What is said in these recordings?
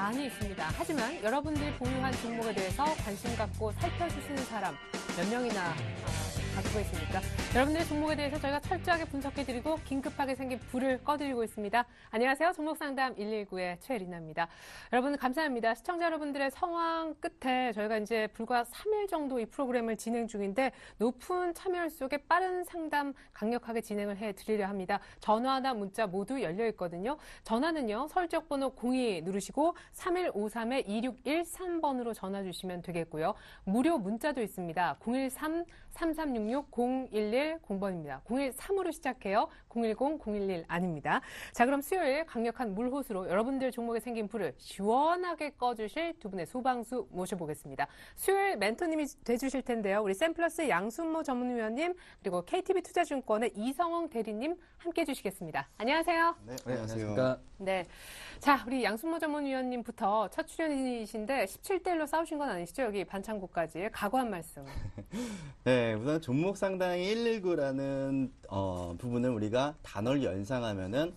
많이 있습니다. 하지만 여러분들이 보유한 종목에 대해서 관심 갖고 살펴주시는 사람 몇 명이나 갖고 있습니까? 여러분들의 종목에 대해서 저희가 철저하게 분석해드리고 긴급하게 생긴 불을 꺼드리고 있습니다. 안녕하세요. 종목상담 119의 최리나입니다. 여러분 감사합니다. 시청자 여러분들의 성황 끝에 저희가 이제 불과 3일 정도 이 프로그램을 진행 중인데 높은 참여율 속에 빠른 상담 강력하게 진행을 해드리려 합니다. 전화나 문자 모두 열려 있거든요. 전화는요. 서울 지역 번호 02 누르시고 3153-2613번으로 전화 주시면 되겠고요. 무료 문자도 있습니다. 013-3366-0110번입니다. 013으로 시작해요. 010-011 아닙니다. 자, 그럼 수요일 강력한 물호수로 여러분들 종목에 생긴 불을 시원하게 꺼주실 두 분의 소방수 모셔보겠습니다. 수요일 멘토님이 돼주실 텐데요. 우리 샘플러스 양순모 전문위원님 그리고 KTB 투자증권의 이성홍 대리님 함께해 주시겠습니다. 안녕하세요. 네, 안녕하십니까. 네. 자, 우리 양순모 전문위원님부터 첫 출연이신데 17대 1로 싸우신 건 아니시죠? 여기 반창고까지 각오한 말씀. 네, 우선 종목 상당히 119라는 부분을 우리가 단어를 연상하면은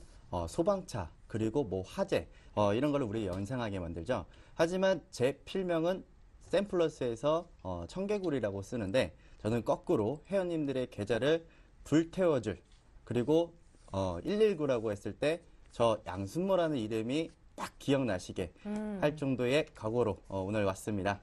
소방차 그리고 뭐 화재 이런 걸 우리가 연상하게 만들죠. 하지만 제 필명은 샘플러스에서 청개구리라고 쓰는데 저는 거꾸로 회원님들의 계좌를 불태워줄 그리고 119라고 했을 때 저 양순모라는 이름이 딱 기억나시게 할 정도의 각오로 오늘 왔습니다.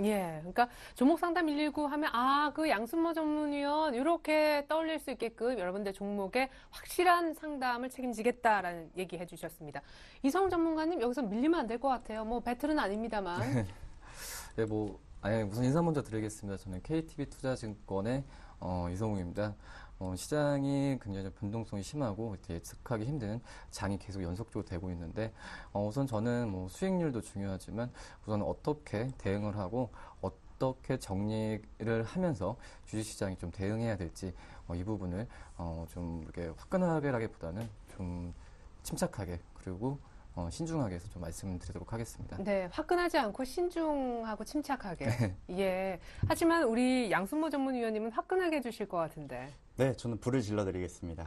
예, 그러니까 종목 상담 119 하면 그 양순모 전문위원 이렇게 떠올릴 수 있게끔 여러분들 종목에 확실한 상담을 책임지겠다라는 얘기 해주셨습니다. 이성 전문가님 여기서 밀리면 안 될 것 같아요. 뭐 배틀은 아닙니다만. 네, 우선 인사 먼저 드리겠습니다. 저는 KTB 투자증권의 이성우입니다. 시장이 굉장히 변동성이 심하고 예측하기 힘든 장이 계속 연속적으로 되고 있는데 우선 저는 수익률도 중요하지만 우선 어떻게 대응을 하고 어떻게 정리를 하면서 주식시장이 좀 대응해야 될지 이 부분을 좀 이렇게 화끈하게라기보다는 좀 침착하게 그리고 신중하게 해서 좀 말씀을 드리도록 하겠습니다. 네, 화끈하지 않고 신중하고 침착하게. 예. 하지만 우리 양순모 전문위원님은 화끈하게 해주실 것 같은데. 네, 저는 불을 질러드리겠습니다.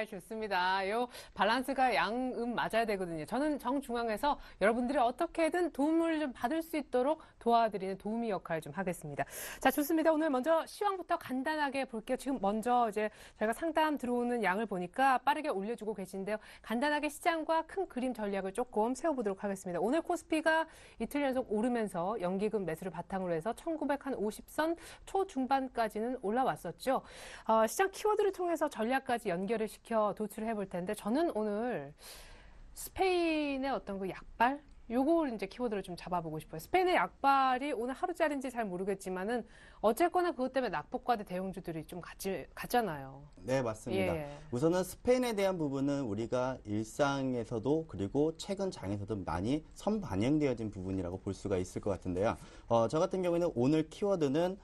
좋습니다. 요 밸런스가 양음 맞아야 되거든요. 저는 정중앙에서 여러분들이 어떻게든 도움을 좀 받을 수 있도록 도와드리는 도우미 역할 좀 하겠습니다. 자, 좋습니다. 오늘 먼저 시황부터 간단하게 볼게요. 지금 먼저 이제 저희가 상담 들어오는 양을 보니까 빠르게 올려주고 계신데요. 간단하게 시장과 큰 그림 전략을 조금 세워보도록 하겠습니다. 오늘 코스피가 이틀 연속 오르면서 연기금 매수를 바탕으로 해서 1950선 초중반까지는 올라왔었죠. 시장 키워드를 통해서 전략까지 연결을 시켜 도출을 해볼 텐데 저는 오늘 스페인의 어떤 그 약발? 요걸 이제 키워드를 좀 잡아보고 싶어요. 스페인의 약발이 오늘 하루짜리인지 잘 모르겠지만은 어쨌거나 그것 때문에 낙폭과대 대형주들이 좀 갔잖아요. 네, 맞습니다. 예. 우선은 스페인에 대한 부분은 우리가 일상에서도 그리고 최근 장에서도 많이 선반영되어진 부분이라고 볼 수가 있을 것 같은데요. 저 같은 경우에는 오늘 키워드는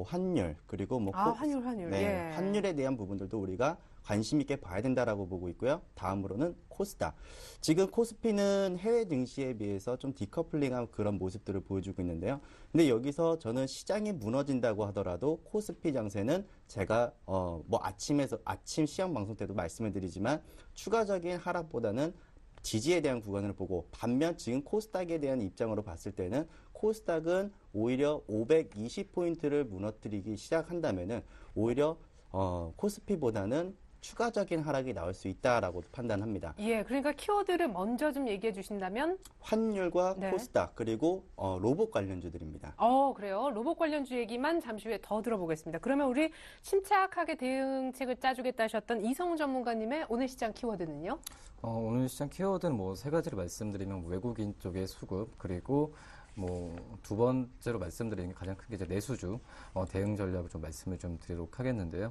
환율 그리고 환율. 네, 예. 환율에 대한 부분들도 우리가 관심 있게 봐야 된다라고 보고 있고요. 다음으로는 코스닥. 지금 코스피는 해외 증시에 비해서 좀 디커플링한 그런 모습들을 보여주고 있는데요. 근데 여기서 저는 시장이 무너진다고 하더라도 코스피 장세는 제가 아침 시황 방송 때도 말씀을 드리지만 추가적인 하락보다는 지지에 대한 구간을 보고 반면 지금 코스닥에 대한 입장으로 봤을 때는 코스닥은 오히려 520포인트를 무너뜨리기 시작한다면은 오히려 코스피보다는 추가적인 하락이 나올 수 있다라고 판단합니다. 예, 그러니까 키워드를 먼저 좀 얘기해 주신다면? 환율과 네. 코스닥 그리고 로봇 관련주들입니다. 그래요. 로봇 관련주 얘기만 잠시 후에 더 들어보겠습니다. 그러면 우리 침착하게 대응책을 짜주겠다 하셨던 이성훈 전문가님의 오늘 시장 키워드는요? 오늘 시장 키워드는 세 가지를 말씀드리면 외국인 쪽의 수급 그리고 두 번째로 말씀드리는 게 가장 큰 게 이제 내수주 대응 전략을 좀 말씀을 좀 드리도록 하겠는데요.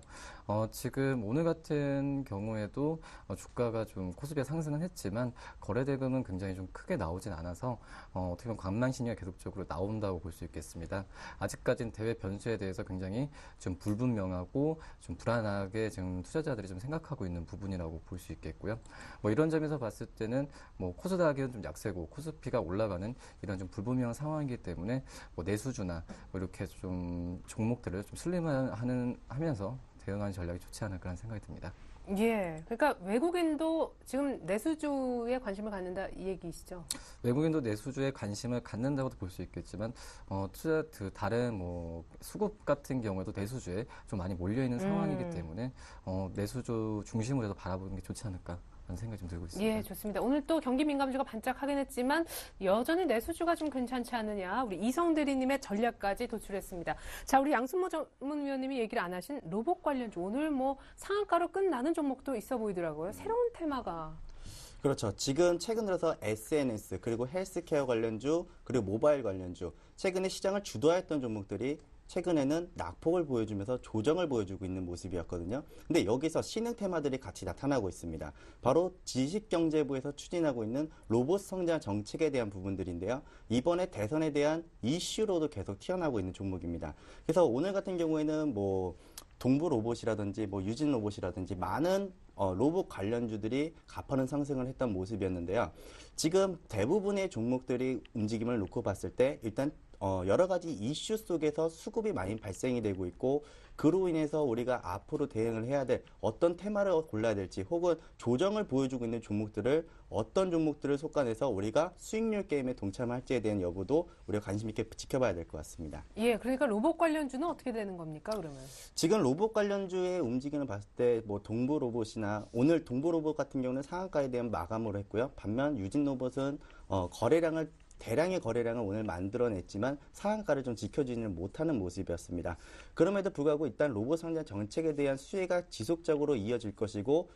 지금 오늘 같은 경우에도 주가가 좀 코스피가 상승은 했지만 거래 대금은 굉장히 좀 크게 나오진 않아서 어떻게 보면 관망신호가 계속적으로 나온다고 볼 수 있겠습니다. 아직까지는 대외 변수에 대해서 굉장히 좀 불분명하고 좀 불안하게 지금 투자자들이 좀 생각하고 있는 부분이라고 볼 수 있겠고요. 이런 점에서 봤을 때는 코스닥은 좀 약세고 코스피가 올라가는 이런 좀 불분명한 상황이기 때문에 내수주나 이렇게 좀 종목들을 좀 슬림하면서 대응하는 전략이 좋지 않을까 하는 생각이 듭니다. 예. 그러니까 외국인도 지금 내수주에 관심을 갖는다 이 얘기시죠? 외국인도 내수주에 관심을 갖는다고도 볼 수 있겠지만, 투자, 다른 수급 같은 경우에도 내수주에 좀 많이 몰려있는 상황이기 때문에, 내수주 중심으로 해서 바라보는 게 좋지 않을까. 라는 생각이 좀 들고 있습니다. 예, 좋습니다. 오늘 또 경기 민감주가 반짝하긴 했지만 여전히 내수주가 좀 괜찮지 않느냐. 우리 이성대리님의 전략까지 도출했습니다. 자, 우리 양순모 전문위원님이 얘기를 안 하신 로봇 관련주 오늘 상한가로 끝나는 종목도 있어 보이더라고요. 새로운 테마가. 그렇죠. 지금 최근 들어서 SNS 그리고 헬스케어 관련주 그리고 모바일 관련주 최근에 시장을 주도했던 종목들이 최근에는 낙폭을 보여주면서 조정을 보여주고 있는 모습이었거든요. 근데 여기서 신흥 테마들이 같이 나타나고 있습니다. 바로 지식경제부에서 추진하고 있는 로봇 성장 정책에 대한 부분들인데요. 이번에 대선에 대한 이슈로도 계속 튀어나오고 있는 종목입니다. 그래서 오늘 같은 경우에는 동부 로봇이라든지 유진 로봇이라든지 많은 로봇 관련주들이 가파른 상승을 했던 모습이었는데요. 지금 대부분의 종목들이 움직임을 놓고 봤을 때 일단 여러 가지 이슈 속에서 수급이 많이 발생이 되고 있고 그로 인해서 우리가 앞으로 대응을 해야 될 어떤 테마를 골라야 될지 혹은 조정을 보여주고 있는 종목들을 어떤 종목들을 속아내서 우리가 수익률 게임에 동참할지에 대한 여부도 우리가 관심 있게 지켜봐야 될 것 같습니다. 예, 그러니까 로봇 관련주는 어떻게 되는 겁니까, 그러면? 지금 로봇 관련주의 움직임을 봤을 때 동부 로봇이나 오늘 동부 로봇 같은 경우는 상한가에 대한 마감으로 했고요. 반면 유진 로봇은 대량의 거래량을 오늘 만들어냈지만 상한가를 좀 지켜주지는 못하는 모습이었습니다. 그럼에도 불구하고 일단 로봇 상장 정책에 대한 수혜가 지속적으로 이어질 것이고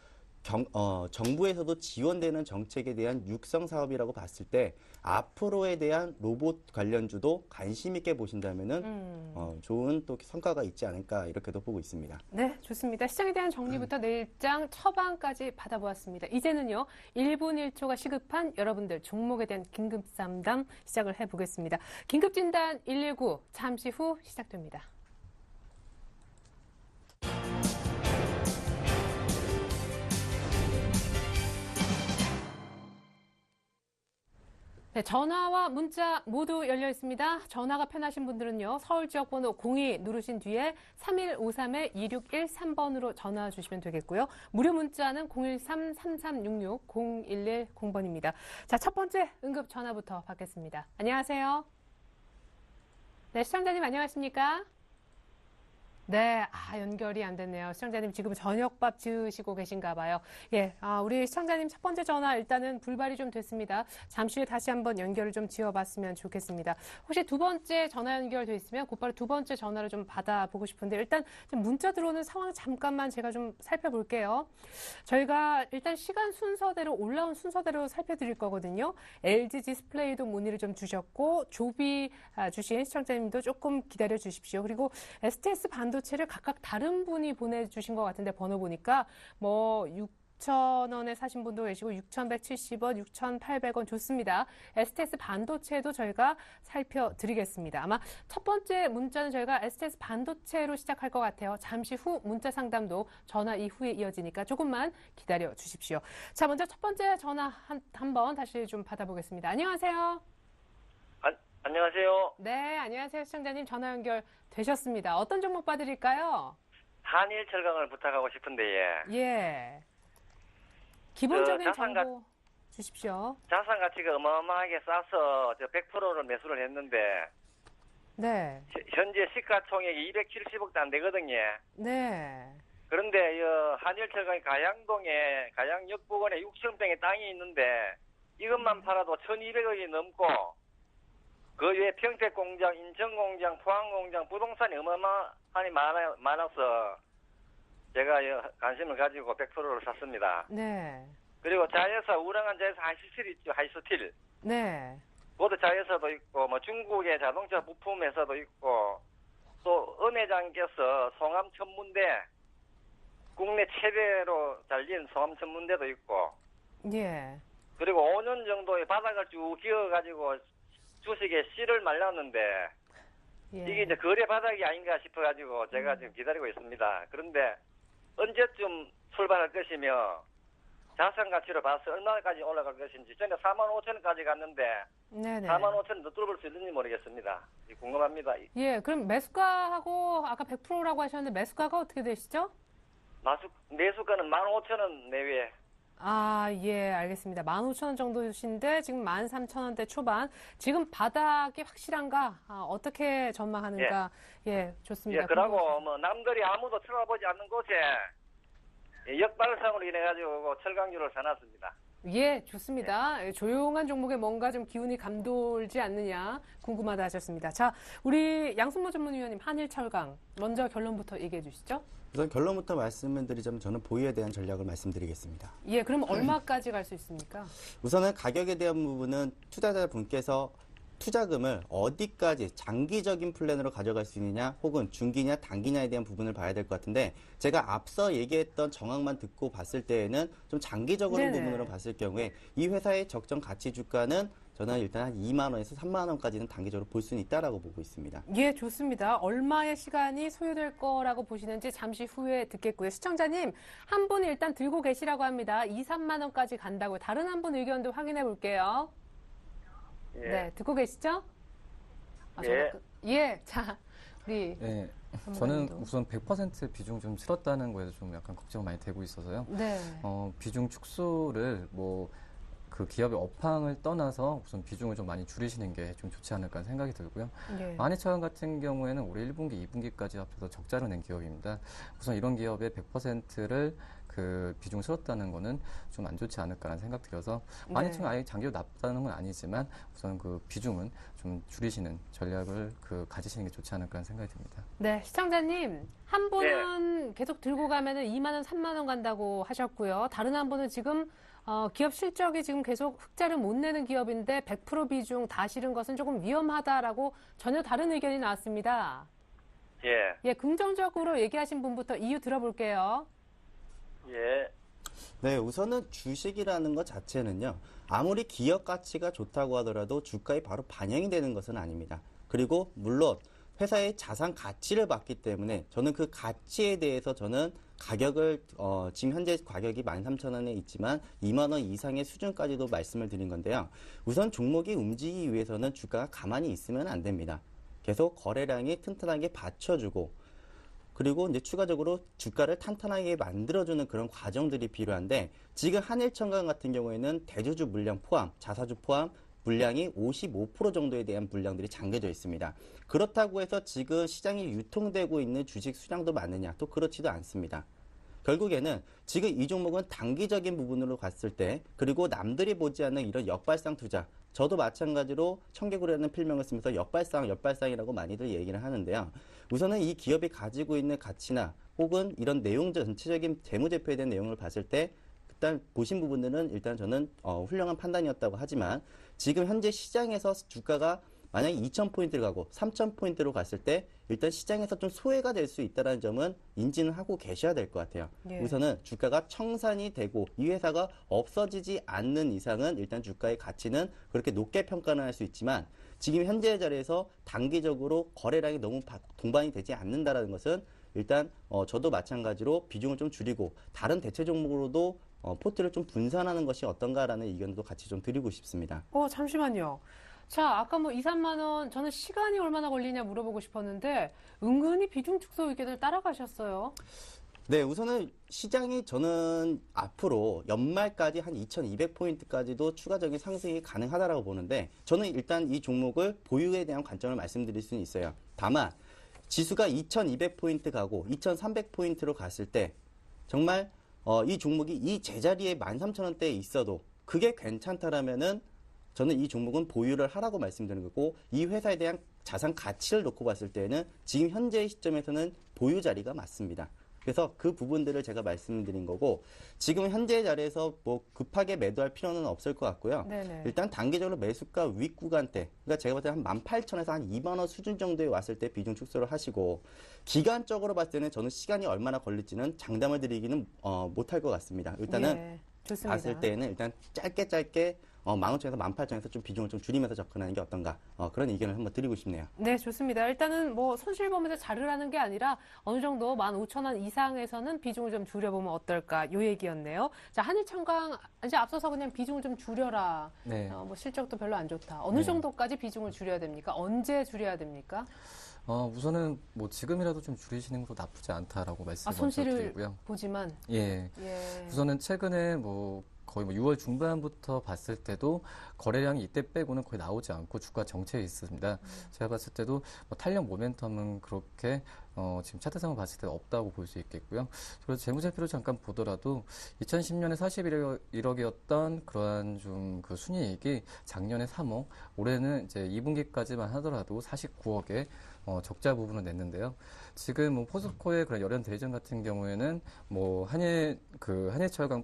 정부에서도 지원되는 정책에 대한 육성 사업이라고 봤을 때 앞으로에 대한 로봇 관련주도 관심 있게 보신다면은 좋은 또 성과가 있지 않을까 이렇게도 보고 있습니다. 네, 좋습니다. 시장에 대한 정리부터 내일장 처방까지 받아보았습니다. 이제는요, 1분 1초가 시급한 여러분들 종목에 대한 긴급 상담 시작을 해보겠습니다. 긴급 진단 119 잠시 후 시작됩니다. 네, 전화와 문자 모두 열려 있습니다. 전화가 편하신 분들은요. 서울 지역 번호 02 누르신 뒤에 3153-2613번으로 전화 주시면 되겠고요. 무료 문자는 013-3366-0110번입니다. 자, 첫 번째 응급 전화부터 받겠습니다. 안녕하세요. 네, 시청자님 안녕하십니까? 네, 연결이 안 됐네요. 시청자님 지금 저녁밥 지으시고 계신가 봐요. 예, 우리 시청자님 첫 번째 전화 일단은 불발이 좀 됐습니다. 잠시 후에 다시 한번 연결을 좀 지어봤으면 좋겠습니다. 혹시 두 번째 전화 연결돼 있으면 곧바로 두 번째 전화를 좀 받아보고 싶은데 일단 좀 문자 들어오는 상황 잠깐만 제가 좀 살펴볼게요. 저희가 일단 시간 순서대로 올라온 순서대로 살펴드릴 거거든요. LG 디스플레이도 문의를 좀 주셨고 조비 주신 시청자님도 조금 기다려 주십시오. 그리고 STS 반도체를 각각 다른 분이 보내주신 것 같은데 번호 보니까 6,000원에 사신 분도 계시고 6,170원, 6,800원 좋습니다. STS 반도체도 저희가 살펴드리겠습니다. 아마 첫 번째 문자는 저희가 STS 반도체로 시작할 것 같아요. 잠시 후 문자 상담도 전화 이후에 이어지니까 조금만 기다려 주십시오. 자, 먼저 첫 번째 전화 한번 다시 좀 받아보겠습니다. 안녕하세요. 안녕하세요. 네, 안녕하세요. 시청자님 전화 연결 되셨습니다. 어떤 종목 봐드릴까요? 한일 철강을 부탁하고 싶은데, 예. 기본적인 자산가- 정보 주십시오. 자산 가치가 어마어마하게 싸서 100%를 매수를 했는데, 네. 현재 시가총액이 270억도 안 되거든요. 네. 그런데 한일 철강이 가양동에, 가양역 부근에 6,000평의 땅이 있는데, 이것만 팔아도 1,200억이 넘고, 그 외에 평택공장, 인천공장, 포항공장, 부동산이 어마어마하니 많아서 제가 관심을 가지고 100%를 샀습니다. 네. 그리고 자회사, 우량한 자회사 하이스틸 있죠, 하이스틸. 네. 그것도 자회사도 있고, 중국의 자동차 부품 회사도 있고, 또 은회장께서 송암 천문대, 국내 최대로 잘린 송암 천문대도 있고, 예. 그리고 5년 정도의 바닥을 쭉 기어가지고 주식에 씨를 말렸는데 예. 이게 이제 거래 바닥이 아닌가 싶어가지고 제가 지금 기다리고 있습니다. 그런데 언제쯤 출발할 것이며 자산 가치로 봐서 얼마까지 올라갈 것인지 전에 45,000원까지 갔는데 네네. 45,000원 더 뚫을 수 있는지 모르겠습니다. 궁금합니다. 예. 그럼 매수가하고 아까 100%라고 하셨는데 매수가가 어떻게 되시죠? 매수가는 15,000원 내외. 아, 예, 알겠습니다. 15,000원 정도이신데 지금 13,000원대 초반. 지금 바닥이 확실한가? 어떻게 전망하는가? 예, 좋습니다. 예, 그러고 뭐 남들이 아무도 쳐다보지 않는 곳에 역발상으로 인해 가지고 철강주를 사놨습니다. 예, 좋습니다. 예, 조용한 종목에 뭔가 좀 기운이 감돌지 않느냐 궁금하다 하셨습니다. 자, 우리 양승모 전문위원님 한일철강 먼저 결론부터 얘기해 주시죠. 우선 결론부터 말씀을 드리자면 저는 보유에 대한 전략을 말씀드리겠습니다. 예, 그럼 얼마까지 갈 수 있습니까? 우선은 가격에 대한 부분은 투자자분께서 투자금을 어디까지 장기적인 플랜으로 가져갈 수 있느냐 혹은 중기냐 단기냐에 대한 부분을 봐야 될 것 같은데 제가 앞서 얘기했던 정황만 듣고 봤을 때에는 좀 장기적인 네네. 부분으로 봤을 경우에 이 회사의 적정 가치 주가는 저는 일단 한 2만 원에서 3만 원까지는 단기적으로 볼 수는 있다라고 보고 있습니다. 예, 좋습니다. 얼마의 시간이 소요될 거라고 보시는지 잠시 후에 듣겠고요. 시청자님, 한 분 일단 들고 계시라고 합니다. 2, 3만 원까지 간다고요. 다른 한 분 의견도 확인해 볼게요. 예. 네, 듣고 계시죠? 예. 예, 자, 우리. 네, 전문가님도. 저는 우선 100% 비중 좀 실었다는 거에서 좀 약간 걱정 많이 되고 있어서요. 네. 비중 축소를 그 기업의 업황을 떠나서 우선 비중을 좀 많이 줄이시는 게 좀 좋지 않을까 생각이 들고요. 예. 한일철강 같은 경우에는 올해 1분기, 2분기까지 합쳐서 적자를 낸 기업입니다. 우선 이런 기업의 100%를 그 비중 실었다는 거는 좀 안 좋지 않을까라는 생각 들어서 한일철강 아예 장기로 나쁘다는 건 아니지만 우선 그 비중은 좀 줄이시는 전략을 가지시는 게 좋지 않을까 하는 생각이 듭니다. 네, 시청자님, 한 분은 계속 들고 가면은 2만 원, 3만 원 간다고 하셨고요. 다른 한 분은 지금 기업 실적이 지금 계속 흑자를 못 내는 기업인데 100% 비중 다 실은 것은 조금 위험하다라고 전혀 다른 의견이 나왔습니다. 예. 예, 긍정적으로 얘기하신 분부터 이유 들어볼게요. 예. 네, 우선은 주식이라는 것 자체는요, 아무리 기업 가치가 좋다고 하더라도 주가에 바로 반영이 되는 것은 아닙니다. 그리고 물론 회사의 자산 가치를 봤기 때문에 저는 그 가치에 대해서 저는 가격을 지금 현재 가격이 13,000원에 있지만 2만 원 이상의 수준까지도 말씀을 드린 건데요. 우선 종목이 움직이기 위해서는 주가가 가만히 있으면 안 됩니다. 계속 거래량이 튼튼하게 받쳐주고 그리고 이제 추가적으로 주가를 탄탄하게 만들어주는 그런 과정들이 필요한데 지금 한일철강 같은 경우에는 대주주 물량 포함, 자사주 포함 물량이 55% 정도에 대한 물량들이 잠겨져 있습니다. 그렇다고 해서 지금 시장에 유통되고 있는 주식 수량도 많느냐? 또 그렇지도 않습니다. 결국에는 지금 이 종목은 단기적인 부분으로 갔을 때 그리고 남들이 보지 않는 이런 역발상 투자 저도 마찬가지로 청개구리라는 필명을 쓰면서 역발상이라고 많이들 얘기를 하는데요. 우선은 이 기업이 가지고 있는 가치나 혹은 이런 내용 전체적인 재무제표에 대한 내용을 봤을 때 일단 보신 부분들은 일단 저는 훌륭한 판단이었다고 하지만 지금 현재 시장에서 주가가 만약에 2,000포인트를 가고 3,000포인트로 갔을 때 일단 시장에서 좀 소외가 될 수 있다는 점은 인지는 하고 계셔야 될 것 같아요. 예. 우선은 주가가 청산이 되고 이 회사가 없어지지 않는 이상은 일단 주가의 가치는 그렇게 높게 평가는 할 수 있지만 지금 현재의 자리에서 단기적으로 거래량이 너무 동반이 되지 않는다는 것은 일단 저도 마찬가지로 비중을 좀 줄이고 다른 대체 종목으로도 포트를 좀 분산하는 것이 어떤가라는 의견도 같이 좀 드리고 싶습니다. 잠시만요. 자, 아까 2, 3만 원, 저는 시간이 얼마나 걸리냐 물어보고 싶었는데, 은근히 비중 축소 의견을 따라가셨어요. 네, 우선은 시장이 저는 앞으로 연말까지 한 2200포인트까지도 추가적인 상승이 가능하다고 보는데, 저는 일단 이 종목을 보유에 대한 관점을 말씀드릴 수는 있어요. 다만, 지수가 2200포인트 가고 2300포인트로 갔을 때, 정말 이 종목이 이 제자리에 13,000원대에 있어도 그게 괜찮다라면은 저는 이 종목은 보유를 하라고 말씀드리는 거고 이 회사에 대한 자산 가치를 놓고 봤을 때는 지금 현재의 시점에서는 보유 자리가 맞습니다. 그래서 그 부분들을 제가 말씀드린 거고 지금 현재의 자리에서 급하게 매도할 필요는 없을 것 같고요. 네네. 일단 단기적으로 매수가 윗구간대 그러니까 제가 봤을 때 한 18,000에서 한 2만 원 수준 정도에 왔을 때 비중 축소를 하시고 기간적으로 봤을 때는 저는 시간이 얼마나 걸릴지는 장담을 드리기는 못할 것 같습니다. 일단은 예, 좋습니다. 봤을 때는 일단 짧게 15,000에서 18,000에서 좀 비중을 좀 줄이면서 접근하는 게 어떤가 그런 의견을 한번 드리고 싶네요. 네, 좋습니다. 일단은 손실 보면서 자르라는 게 아니라 어느 정도 15,000원 이상에서는 비중을 좀 줄여보면 어떨까 요 얘기였네요. 자, 한일철강 이제 앞서서 그냥 비중을 좀 줄여라. 네. 실적도 별로 안 좋다. 어느 정도까지 비중을 줄여야 됩니까? 언제 줄여야 됩니까? 우선은 뭐 지금이라도 좀 줄이시는 것도 나쁘지 않다라고 말씀 먼저 손실을 드리고요. 보지만. 예. 예. 우선은 최근에 뭐 거의 뭐 6월 중반부터 봤을 때도 거래량이 이때 빼고는 거의 나오지 않고 주가 정체해 있습니다. 제가 봤을 때도 뭐 탄력 모멘텀은 그렇게 지금 차트상을 봤을 때 없다고 볼 수 있겠고요. 그래서 재무제표를 잠깐 보더라도 2010년에 41억이었던 그러한 좀 그 순이익이 작년에 3억, 올해는 이제 2분기까지만 하더라도 49억에 적자 부분을 냈는데요. 지금 뭐 포스코의 그런 열연 대리점 같은 경우에는 뭐 한일철강은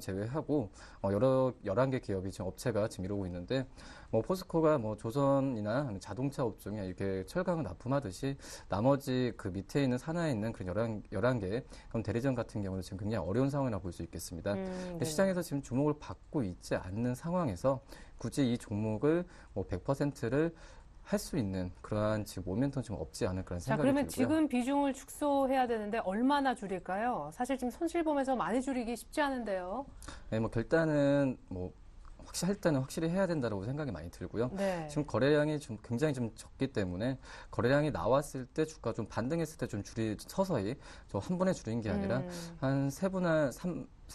제외하고 여러 11개 기업이 지금 업체가 지금 이루고 있는데 뭐 포스코가 뭐 조선이나 자동차 업종에 이렇게 철강을 납품하듯이 나머지 그 밑에 있는 산하에 있는 그런 11개 그런 대리점 같은 경우는 지금 굉장히 어려운 상황이라고 볼 수 있겠습니다. 근데 시장에서 지금 주목을 받고 있지 않는 상황에서 굳이 이 종목을 뭐 100%를 할 수 있는 그러한 지금 모멘텀 좀 없지 않을 그런 자, 생각이 그러면 들고요. 지금 비중을 축소해야 되는데 얼마나 줄일까요? 사실 지금 손실 보면서 많이 줄이기 쉽지 않은데요. 네, 뭐 결단은 뭐 할 때는 확실히 해야 된다고 생각이 많이 들고요. 네. 지금 거래량이 좀 굉장히 좀 적기 때문에 거래량이 나왔을 때 주가 좀 반등했을 때 좀 서서히 좀 한 번에 줄인 게 아니라 한 세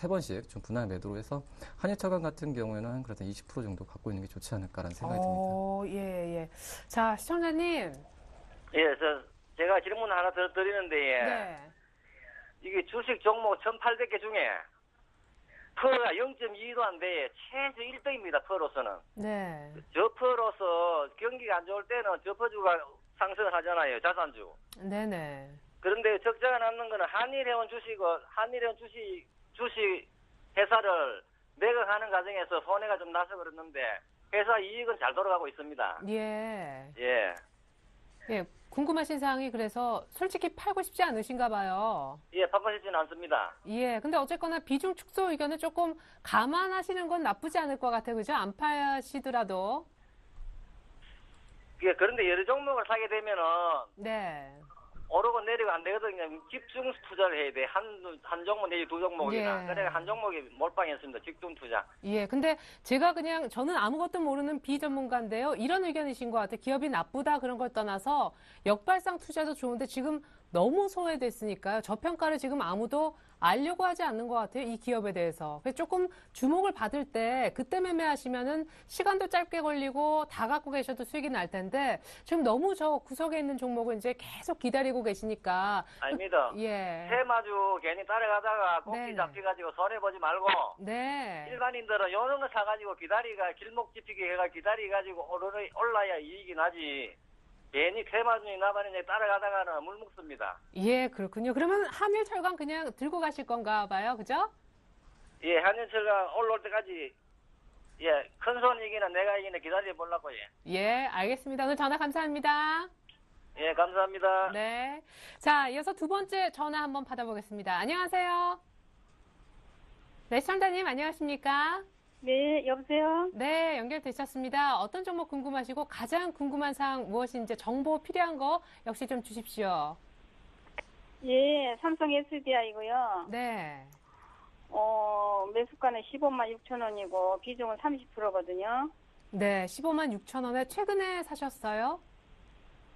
번씩 좀 분할 매도로 해서 한일철강 같은 경우에는 한 그래도 20% 정도 갖고 있는 게 좋지 않을까라는 생각이 듭니다. 예. 자, 시청자님. 예, 제가 질문 하나 더 드리는데, 예. 네. 이게 주식 종목 1,800개 중에 퍼가 0.2도 안 돼. 최저 1등입니다, 퍼로서는. 네. 저 퍼로서 경기가 안 좋을 때는 저 퍼주가 상승을 하잖아요, 자산주. 네네. 그런데 적자가 남는 거는 한일해운 주식 회사를 매각하는 과정에서 손해가 좀 나서 그랬는데 회사 이익은 잘 돌아가고 있습니다. 예. 예. 예. 궁금하신 사항이 그래서 솔직히 팔고 싶지 않으신가 봐요. 예, 바쁘시지는 않습니다. 예. 근데 어쨌거나 비중 축소 의견을 조금 감안하시는 건 나쁘지 않을 것 같아요. 그죠? 안 파시더라도. 예, 그런데 여러 종목을 사게 되면은 네. 오르고 내리고 안 되거든요. 집중 투자를 해야 돼. 한 종목 내지 두 종목이나. 예. 그래 한 종목이 몰빵했습니다. 집중 투자. 예. 근데 제가 그냥 저는 아무것도 모르는 비전문가인데요. 이런 의견이신 것 같아요. 기업이 나쁘다 그런 걸 떠나서 역발상 투자도 좋은데 지금 너무 소외됐으니까요. 저평가를 지금 아무도 알려고 하지 않는 것 같아요. 이 기업에 대해서. 그래서 조금 주목을 받을 때 그때 매매하시면은 시간도 짧게 걸리고 다 갖고 계셔도 수익이 날 텐데 지금 너무 저 구석에 있는 종목을 이제 계속 기다리고 계시니까. 아닙니다. 예. 테마주 괜히 따라가다가 꼭지 네네. 잡혀가지고 손해보지 말고 네. 일반인들은 이런 거 사가지고 길목 지피기 해가 기다리가지고 올라야 이익이 나지. 괜히 테마주니 나발이니 따라가다가는 물 먹습니다. 예, 그렇군요. 그러면 한일철강 그냥 들고 가실 건가 봐요. 그죠? 예, 한일철강 올라올 때까지 예, 큰 손 이기는 내가 이기는 기다려 보려고 예. 예, 알겠습니다. 오늘 전화 감사합니다. 예, 감사합니다. 네. 자, 이어서 두 번째 전화 한번 받아보겠습니다. 안녕하세요. 네, 시청자님 안녕하십니까? 네, 여보세요? 네, 연결되셨습니다. 어떤 종목 궁금하시고 가장 궁금한 사항 무엇인지 정보 필요한 거 역시 좀 주십시오. 예, 삼성 SDI고요. 네. 매수가는 15만 6천 원이고 비중은 30%거든요. 네, 15만 6천 원에 최근에 사셨어요?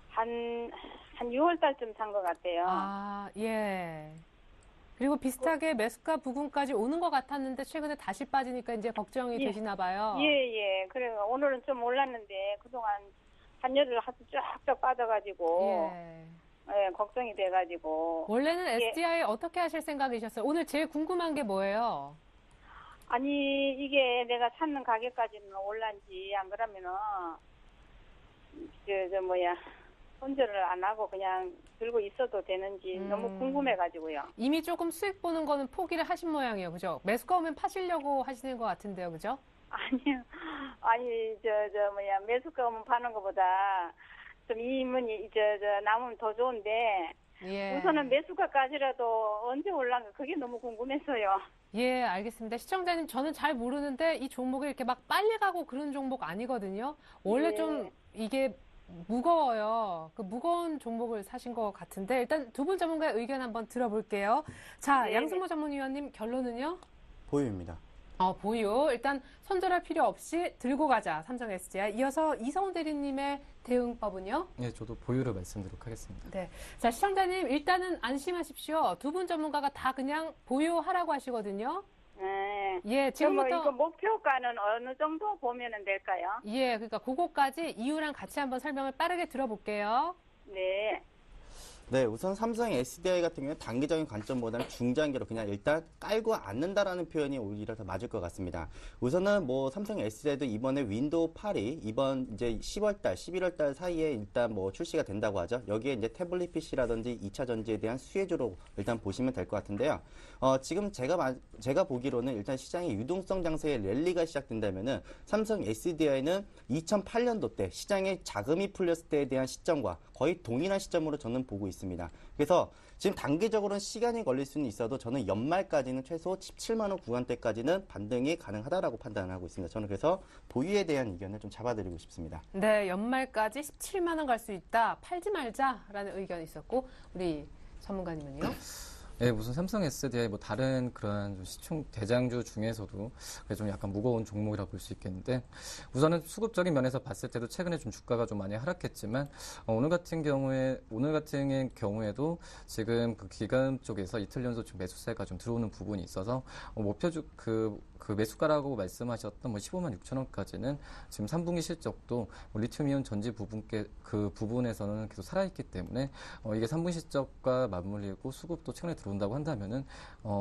한 6월 달쯤 산 것 같아요. 아, 예. 그리고 비슷하게 매수가 부근까지 오는 것 같았는데 최근에 다시 빠지니까 이제 걱정이 예. 되시나 봐요. 예. 그래서 오늘은 좀 올랐는데 그동안 한여름 하도 쫙쫙 빠져가지고 예. 걱정이 돼가지고. 원래는 예. SDI 어떻게 하실 생각이셨어요? 오늘 제일 궁금한 게 뭐예요? 아니 이게 내가 찾는 가격까지는 올란지 안 그러면은 손절을 안 하고 그냥 들고 있어도 되는지 너무 궁금해가지고요. 이미 조금 수익 보는 거는 포기를 하신 모양이에요. 그죠? 매수가 오면 파시려고 하시는 것 같은데요. 그죠? 아니요. 아니, 매수가 오면 파는 것보다 좀 이문이, 남으면 더 좋은데, 예. 우선은 매수가까지라도 언제 올라가 그게 너무 궁금해서요. 예, 알겠습니다. 시청자님, 저는 잘 모르는데 이 종목이 이렇게 막 빨리 가고 그런 종목 아니거든요. 원래 예. 좀 이게 무거워요. 그 무거운 종목을 사신 것 같은데 일단 두 분 전문가의 의견 한번 들어볼게요. 자, 네. 양승모 전문위원님 결론은요? 보유입니다. 보유. 일단 손절할 필요 없이 들고 가자. 삼성 SDI. 이어서 이성훈 대리님의 대응법은요? 예, 저도 보유를 말씀드리도록 하겠습니다. 네. 자, 시청자님, 일단은 안심하십시오. 두 분 전문가가 다 그냥 보유하라고 하시거든요. 네. 예, 그럼 뭐 지금부터. 이거 목표가는 어느 정도 보면은 될까요? 예, 그러니까 그거까지 이유랑 같이 한번 설명을 빠르게 들어볼게요. 네. 네, 우선 삼성 SDI 같은 경우는 단기적인 관점보다는 중장기로 그냥 일단 깔고 앉는다라는 표현이 오히려 더 맞을 것 같습니다. 우선은 뭐 삼성 SDI도 이번에 윈도우 8이 이번 이제 10월달, 11월달 사이에 일단 뭐 출시가 된다고 하죠. 여기에 이제 태블릿 PC라든지 2차 전지에 대한 수혜주로 일단 보시면 될 것 같은데요. 지금 제가 보기로는 일단 시장의 유동성 장세의 랠리가 시작된다면은 삼성 SDI는 2008년도 때 시장에 자금이 풀렸을 때에 대한 시점과 거의 동일한 시점으로 저는 보고 있습니다. 그래서 지금 단기적으로는 시간이 걸릴 수는 있어도 저는 연말까지는 최소 17만 원 구간대까지는 반등이 가능하다라고 판단하고 있습니다. 저는 그래서 보유에 대한 의견을 좀 잡아드리고 싶습니다. 네, 연말까지 17만 원 갈 수 있다. 팔지 말자라는 의견이 있었고, 우리 전문가님은요? 예, 무슨 삼성 SDI 뭐 다른 그런 좀 시총 대장주 중에서도 좀 약간 무거운 종목이라고 볼 수 있겠는데 우선은 수급적인 면에서 봤을 때도 최근에 좀 주가가 좀 많이 하락했지만 오늘 같은 경우에도 지금 그 기관 쪽에서 이틀 연속 좀 매수세가 좀 들어오는 부분이 있어서 목표주 그 매수가라고 말씀하셨던 뭐 15만 6천 원까지는 지금 3분기 실적도 뭐 리튬이온 전지 그 부분에서는 계속 살아있기 때문에 이게 3분기 실적과 맞물리고 수급도 최근에 들어온다고 한다면은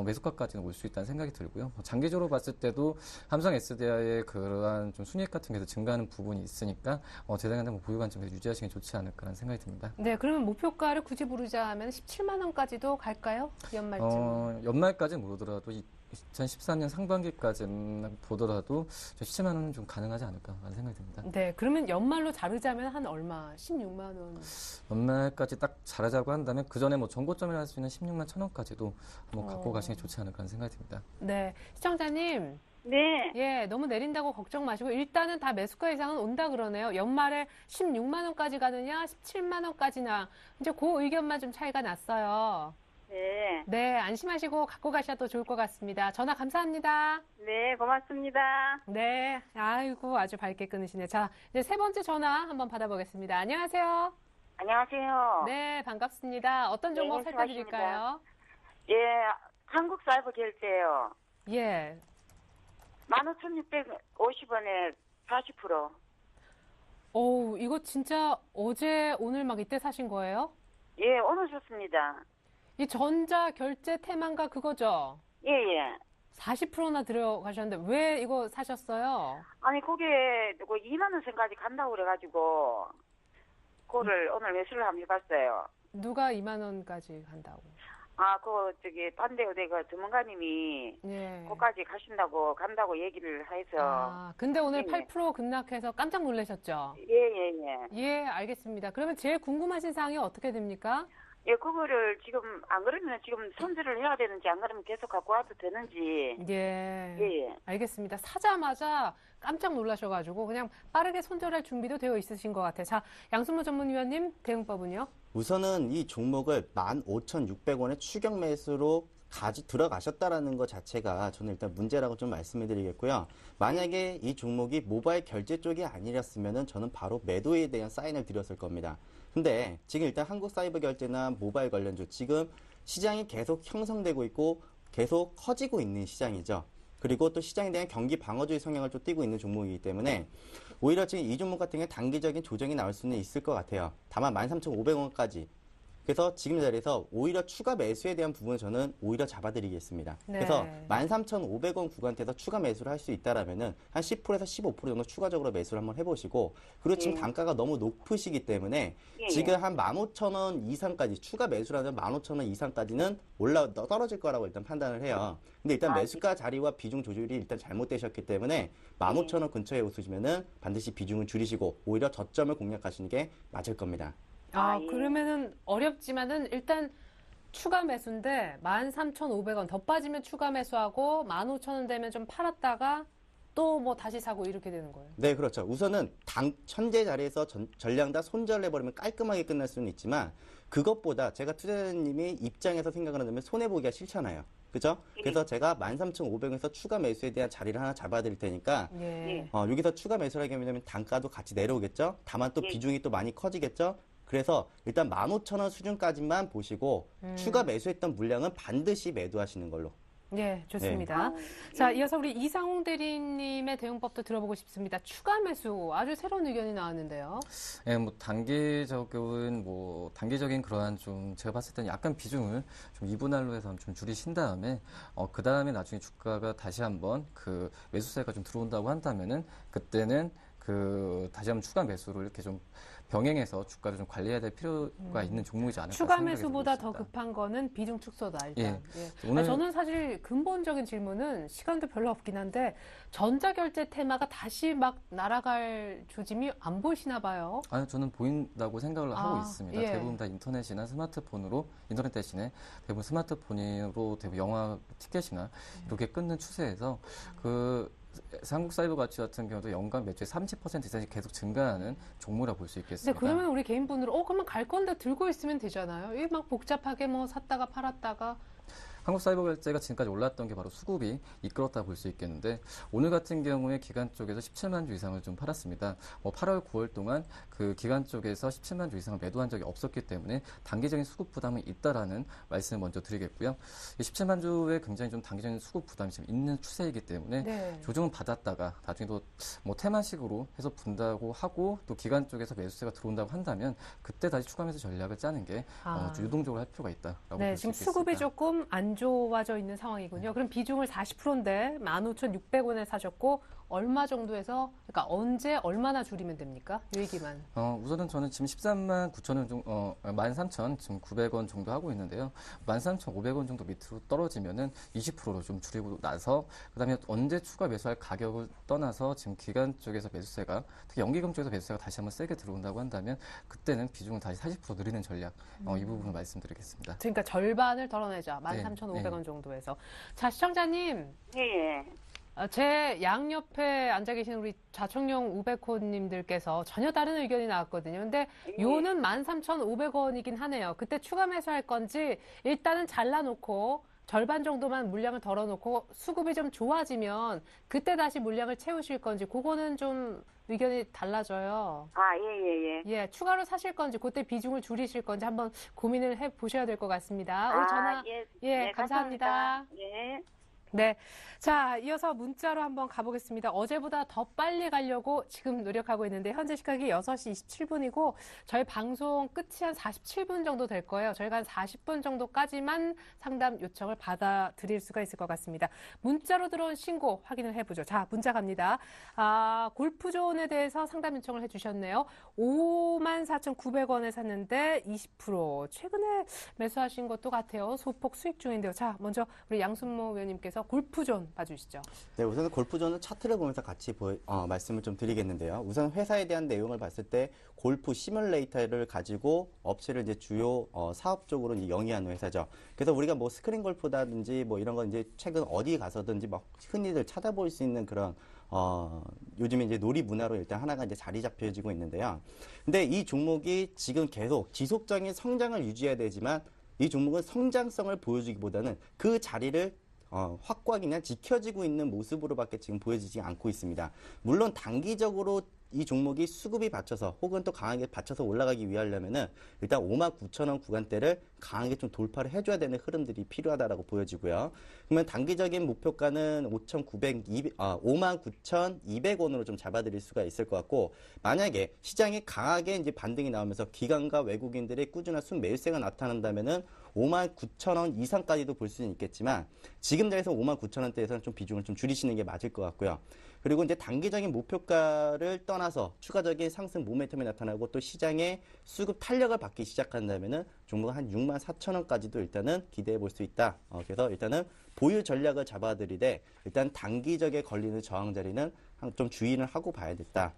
매수가까지는 올 수 있다는 생각이 들고요. 장기적으로 봤을 때도 삼성 SDI의 그러한 좀 순이익 같은 게 정가하는 부분이 있으니까 제 생각에는 뭐 보유 관점에서 유지하시는 게 좋지 않을까라는 생각이 듭니다. 네, 그러면 목표가를 굳이 부르자 하면 17만 원까지도 갈까요? 연말쯤. 연말까지는 못 오더라도 2013년 상반기까지는 보더라도 17만 원은 좀 가능하지 않을까라는 생각이 듭니다. 네, 그러면 연말로 자르자면 한 얼마? 16만 원. 연말까지 딱 잘하자고 한다면 그 전에 뭐 전고점이라 할 수 있는 16만 천 원까지도 한번 갖고 가시는 게 좋지 않을까라는 생각이 듭니다. 네, 시청자님. 네. 예, 너무 내린다고 걱정 마시고 일단은 다 매수가 이상은 온다 그러네요. 연말에 16만 원까지 가느냐, 17만 원까지나. 이제 그 의견만 좀 차이가 났어요. 네. 네, 안심하시고 갖고 가셔도 좋을 것 같습니다. 전화 감사합니다. 네, 고맙습니다. 네, 아이고 아주 밝게 끊으시네. 자, 이제 세 번째 전화 한번 받아보겠습니다. 안녕하세요. 안녕하세요. 네, 반갑습니다. 어떤 종목 네, 살펴드릴까요? 예, 한국사이버결제요. 예, 15,650원에 40%. 이거 진짜 어제 오늘 막 이때 사신 거예요? 예, 오늘 샀습니다. 이 전자 결제 테마인가 그거죠? 예, 예. 40%나 들어가셨는데 왜 이거 사셨어요? 아니, 그게 2만 원선까지 간다고 그래가지고, 그거를 오늘 매수를 한번 해봤어요. 누가 2만 원까지 간다고? 딴데 어디 전문가님이, 예. 거기까지 간다고 얘기를 해서. 근데 오늘 예. 8% 급락해서 깜짝 놀라셨죠? 예, 예, 예. 예, 알겠습니다. 그러면 제일 궁금하신 사항이 어떻게 됩니까? 예, 그거를 지금, 안 그러면 지금 손질을 해야 되는지, 안 그러면 계속 갖고 와도 되는지. 예. 예, 예. 알겠습니다. 사자마자 깜짝 놀라셔가지고 그냥 빠르게 손절할 준비도 되어 있으신 것 같아요. 자, 양순모 전문위원님 대응법은요? 우선은 이 종목을 15,600원의 추격 매수로 들어가셨다라는 것 자체가 저는 일단 문제라고 좀 말씀을 드리겠고요. 만약에 이 종목이 모바일 결제 쪽이 아니었으면은 저는 바로 매도에 대한 사인을 드렸을 겁니다. 근데 지금 일단 한국 사이버 결제나 모바일 관련주 지금 시장이 계속 형성되고 있고 계속 커지고 있는 시장이죠. 그리고 또 시장에 대한 경기 방어주의 성향을 좀 띠고 있는 종목이기 때문에 오히려 지금 이 종목 같은 경우에 단기적인 조정이 나올 수는 있을 것 같아요. 다만 13,500원까지. 그래서 지금 자리에서 오히려 추가 매수에 대한 부분을 저는 오히려 잡아드리겠습니다. 네. 그래서 13,500원 구간대에서 추가 매수를 할 수 있다라면은 한 10%에서 15% 정도 추가적으로 매수를 한번 해보시고 그리고 지금 단가가 너무 높으시기 때문에 예. 지금 한 15,000원 이상까지 추가 매수라면 15,000원 이상까지는 떨어질 거라고 일단 판단을 해요. 근데 일단 매수가 자리와 비중 조절이 일단 잘못되셨기 때문에 15,000원 근처에 오시면은 반드시 비중을 줄이시고 오히려 저점을 공략하시는 게 맞을 겁니다. 예. 그러면은 어렵지만은 일단 추가 매수인데 13,500원 더 빠지면 추가 매수하고 15,000원 되면 좀 팔았다가 또 뭐 다시 사고 이렇게 되는 거예요. 네, 그렇죠. 우선은 현재 자리에서 전량 다 손절을 해버리면 깔끔하게 끝날 수는 있지만 그것보다 제가 투자자님이 입장에서 생각을 한다면 손해보기가 싫잖아요. 그죠? 그래서 제가 13,500원에서 추가 매수에 대한 자리를 하나 잡아드릴 테니까 예. 여기서 추가 매수를 하게 되면 단가도 같이 내려오겠죠? 다만 또 예. 비중이 또 많이 커지겠죠? 그래서 일단 15,000원 수준까지만 보시고 추가 매수했던 물량은 반드시 매도하시는 걸로. 예, 좋습니다. 아, 자, 이어서 우리 이상홍 대리님의 대응법도 들어보고 싶습니다. 추가 매수 아주 새로운 의견이 나왔는데요. 예, 뭐 단기적인 그러한 좀 제가 봤을 때는 약간 비중을 좀 이분할로 해서 좀 줄이신 다음에 그 다음에 나중에 주가가 다시 한번 그 매수세가 좀 들어온다고 한다면은 그때는 그 다시 한번 추가 매수를 이렇게 좀 병행해서 주가를 좀 관리해야 될 필요가 있는 종목이지 않을까 추가 생각이 매수보다 더 들고 있습니다. 급한 거는 비중 축소다, 일단. 예. 예. 오늘- 저는 사실 근본적인 질문은 시간도 별로 없긴 한데 전자결제 테마가 다시 막 날아갈 조짐이 안 보이시나 봐요. 아니, 저는 보인다고 생각을 하고 아, 있습니다. 예. 대부분 다 인터넷 대신에 대부분 스마트폰으로 대부분 영화 티켓이나 이렇게 끊는 추세에서 한국사이버가치 같은 경우도 연간 매출의 30% 이상이 계속 증가하는 종목이라 볼 수 근데 있겠습니다. 그러면 우리 개인분으로 그러면 갈 건데 들고 있으면 되잖아요. 이게 막 복잡하게 뭐 샀다가 팔았다가 한국사이버결제가 지금까지 올랐던 게 바로 수급이 이끌었다 볼 수 있겠는데 오늘 같은 경우에 기관 쪽에서 17만 주 이상을 좀 팔았습니다. 8월, 9월 동안 그 기관 쪽에서 17만 주 이상을 매도한 적이 없었기 때문에 단기적인 수급 부담이 있다라는 말씀을 먼저 드리겠고요. 이 17만 주에 굉장히 좀 단기적인 수급 부담이 지금 있는 추세이기 때문에 네. 조정은 받았다가 나중에 또 뭐 테마식으로 해서 분다고 하고 또 기관 쪽에서 매수세가 들어온다고 한다면 그때 다시 추가 매수 전략을 짜는 게 좀 유동적으로 할 필요가 있다라고 네, 볼 수 지금 있겠습니다. 수급이 조금 안 좋아져 있는 상황이군요. 그럼 비중을 40%인데 15,600원에 사셨고 얼마 정도에서 그러니까 언제 얼마나 줄이면 됩니까? 이 얘기만. 우선은 저는 지금 13만 9천 원 13,000 지금 900원 정도 하고 있는데요. 13,500원 정도 밑으로 떨어지면은 20%로 좀 줄이고 나서 그다음에 언제 추가 매수할 가격을 떠나서 지금 기간 쪽에서 매수세가 특히 연기금 쪽에서 매수세가 다시 한번 세게 들어온다고 한다면 그때는 비중을 다시 40% 늘리는 전략 이 부분을 말씀드리겠습니다. 그러니까 절반을 덜어내자. 네, 13,500원 정도에서. 자, 시청자님. 예. 제 양옆에 앉아 계신 우리 자청용 우백호님들께서 전혀 다른 의견이 나왔거든요. 근데 요는 13,500원이긴 하네요. 그때 추가 매수할 건지 일단은 잘라놓고 절반 정도만 물량을 덜어놓고 수급이 좀 좋아지면 그때 다시 물량을 채우실 건지 그거는 좀 의견이 달라져요. 아, 예. 예, 추가로 사실 건지 그때 비중을 줄이실 건지 한번 고민을 해보셔야 될 것 같습니다. 오늘 전화 예, 감사합니다. 예. 네. 자, 이어서 문자로 한번 가보겠습니다. 어제보다 더 빨리 가려고 지금 노력하고 있는데 현재 시각이 6시 27분이고 저희 방송 끝이 한 47분 정도 될 거예요. 저희가 한 40분 정도까지만 상담 요청을 받아드릴 수가 있을 것 같습니다. 문자로 들어온 신고 확인을 해보죠. 자, 문자 갑니다. 골프존에 대해서 상담 요청을 해주셨네요. 54,900원에 샀는데 20% 최근에 매수하신 것도 같아요. 소폭 수익 중인데요. 자, 먼저 우리 양순모 의원님께서 골프존 봐주시죠. 네, 우선 골프존은 차트를 보면서 같이 말씀을 좀 드리겠는데요. 우선 회사에 대한 내용을 봤을 때 골프 시뮬레이터를 가지고 업체를 이제 주요 사업 쪽으로 이제 영위하는 회사죠. 그래서 우리가 뭐 스크린 골프라든지 뭐 이런 건 이제 최근 어디 가서든지 막 흔히들 찾아볼 수 있는 그런 요즘에 이제 놀이 문화로 일단 하나가 이제 자리 잡혀지고 있는데요. 근데 이 종목이 지금 계속 지속적인 성장을 유지해야 되지만 이 종목은 성장성을 보여주기보다는 그 자리를 확고하게 그냥 지켜지고 있는 모습으로밖에 지금 보여지지 않고 있습니다. 물론 단기적으로 이 종목이 수급이 받쳐서 혹은 또 강하게 받쳐서 올라가기 위하려면은 일단 59,000원 구간대를 강하게 좀 돌파를 해줘야 되는 흐름들이 필요하다라고 보여지고요. 그러면 단기적인 목표가는 59,200원으로 좀 잡아드릴 수가 있을 것 같고, 만약에 시장이 강하게 이제 반등이 나오면서 기관과 외국인들의 꾸준한 순매수세가 나타난다면은 59,000원 이상까지도 볼 수는 있겠지만 지금 자리에서 59,000원대에서는 좀 비중을 좀 줄이시는 게 맞을 것 같고요. 그리고 이제 단기적인 목표가를 떠나서 추가적인 상승 모멘텀이 나타나고 또 시장의 수급 탄력을 받기 시작한다면은 종목은 한 64,000원까지도 일단은 기대해 볼 수 있다. 그래서 일단은 보유 전략을 잡아드리되 일단 단기적에 걸리는 저항 자리는 좀 주의를 하고 봐야겠다.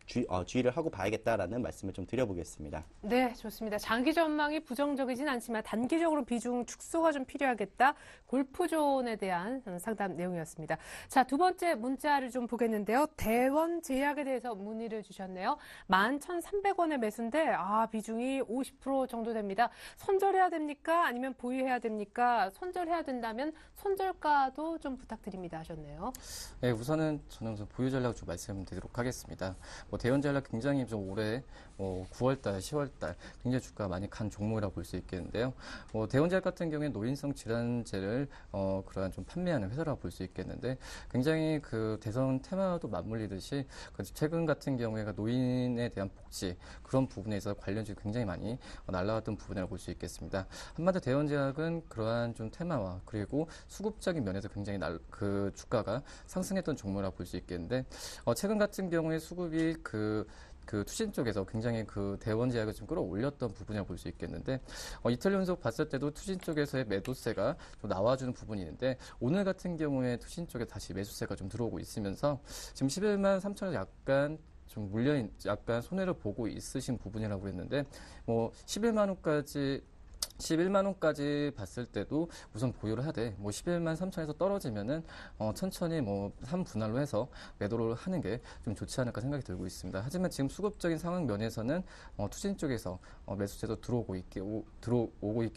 주의를 하고 봐야겠다라는 말씀을 좀 드려보겠습니다. 네, 좋습니다. 장기 전망이 부정적이진 않지만 단기적으로 비중 축소가 좀 필요하겠다. 골프존에 대한 상담 내용이었습니다. 자, 두 번째 문자를 좀 보겠는데요. 대원제약에 대해서 문의를 주셨네요. 11,300원의 매수인데 비중이 50% 정도 됩니다. 손절해야 됩니까? 아니면 보유해야 됩니까? 손절해야 된다면 손절가도 좀 부탁드립니다 하셨네요. 네, 우선은 저는 보유 전략 좀 말씀드리도록 하겠습니다. 대원 전략 굉장히 좀 올해 9월달, 10월달 굉장히 주가가 많이 간 종목이라고 볼 수 있겠는데요. 대원 전략 같은 경우에 노인성 질환제를 그러한 좀 판매하는 회사라고 볼 수 있겠는데 굉장히 그 대선 테마도 맞물리듯이 최근 같은 경우에가 노인에 대한 복지 그런 부분에서 관련주가 굉장히 많이 날라왔던 부분이라고 볼 수 있겠습니다. 한마디로 대원 제약은 그러한 좀 테마와 그리고 수급적인 면에서 굉장히 그 주가가 상승했던 종목이라고 볼 수 있겠는데 최근 같은 경우에 수급이 그 투신 쪽에서 굉장히 그 대원 제약을 좀 끌어올렸던 부분이라고 볼 수 있겠는데 이틀 연속 봤을 때도 투신 쪽에서의 매도세가 좀 나와주는 부분이 있는데 오늘 같은 경우에 투신 쪽에 다시 매수세가 좀 들어오고 있으면서 지금 11만 3천원 약간 좀 약간 손해를 보고 있으신 부분이라고 했는데 11만 원까지 봤을 때도 우선 보유를 하되 11만 3천에서 떨어지면은 천천히 3분할로 해서 매도를 하는 게 좀 좋지 않을까 생각이 들고 있습니다. 하지만 지금 수급적인 상황 면에서는 투신 쪽에서 매수세도 들어오고 있기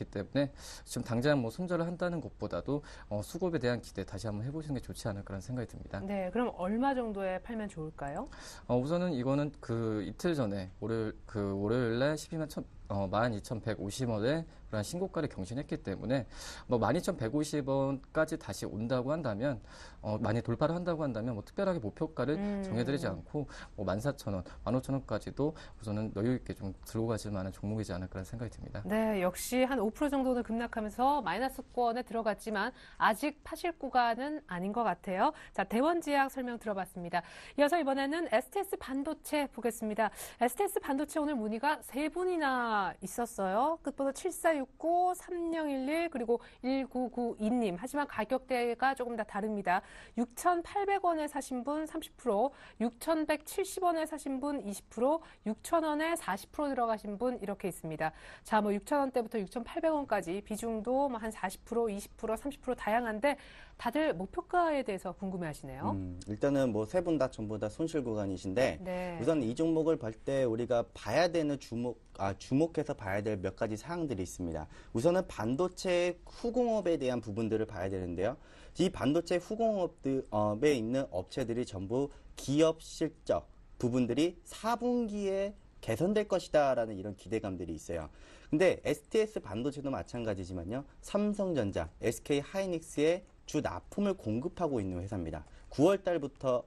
때문에 지금 당장 손절을 한다는 것보다도 수급에 대한 기대 다시 한번 해보시는 게 좋지 않을까라는 생각이 듭니다. 네, 그럼 얼마 정도에 팔면 좋을까요? 우선은 이거는 그 이틀 전에 월요일날 12,150원에 그런 신고가를 경신했기 때문에 12,150원까지 다시 온다고 한다면 많이 돌파를 한다고 한다면 특별하게 목표가를 정해드리지 않고 14,000원, 15,000원까지도 우선은 여유 있게 좀 들고 가질 만한 종목이지 않을까라는 생각이 듭니다. 네, 역시 한 5% 정도는 급락하면서 마이너스권에 들어갔지만 아직 파실 구간은 아닌 것 같아요. 자, 대원제약 설명 들어봤습니다. 이어서 이번에는 STS 반도체 보겠습니다. STS 반도체 오늘 문의가 3분이나 있었어요. 끝번호 7469, 3011 그리고 1992님. 하지만 가격대가 조금 다 다릅니다. 6,800원에 사신 분 30%, 6,170원에 사신 분 20%, 6,000원에 40% 들어가신 분 이렇게 있습니다. 자, 6,000원대부터 6,800원까지 비중도 한 40%, 20%, 30% 다양한데 다들 목표가에 대해서 궁금해하시네요. 일단은 세 분 다 전부 다 손실 구간이신데 네. 우선 이 종목을 볼 때 우리가 봐야 되는 주목해서 봐야 될 몇 가지 사항들이 있습니다. 우선은 반도체 후공업에 대한 부분들을 봐야 되는데요. 이 반도체 후공업에 있는 업체들이 전부 기업 실적 부분들이 4분기에 개선될 것이다라는 이런 기대감들이 있어요. 근데 STS 반도체도 마찬가지지만요. 삼성전자, SK하이닉스의 주 납품을 공급하고 있는 회사입니다. 9월 달부터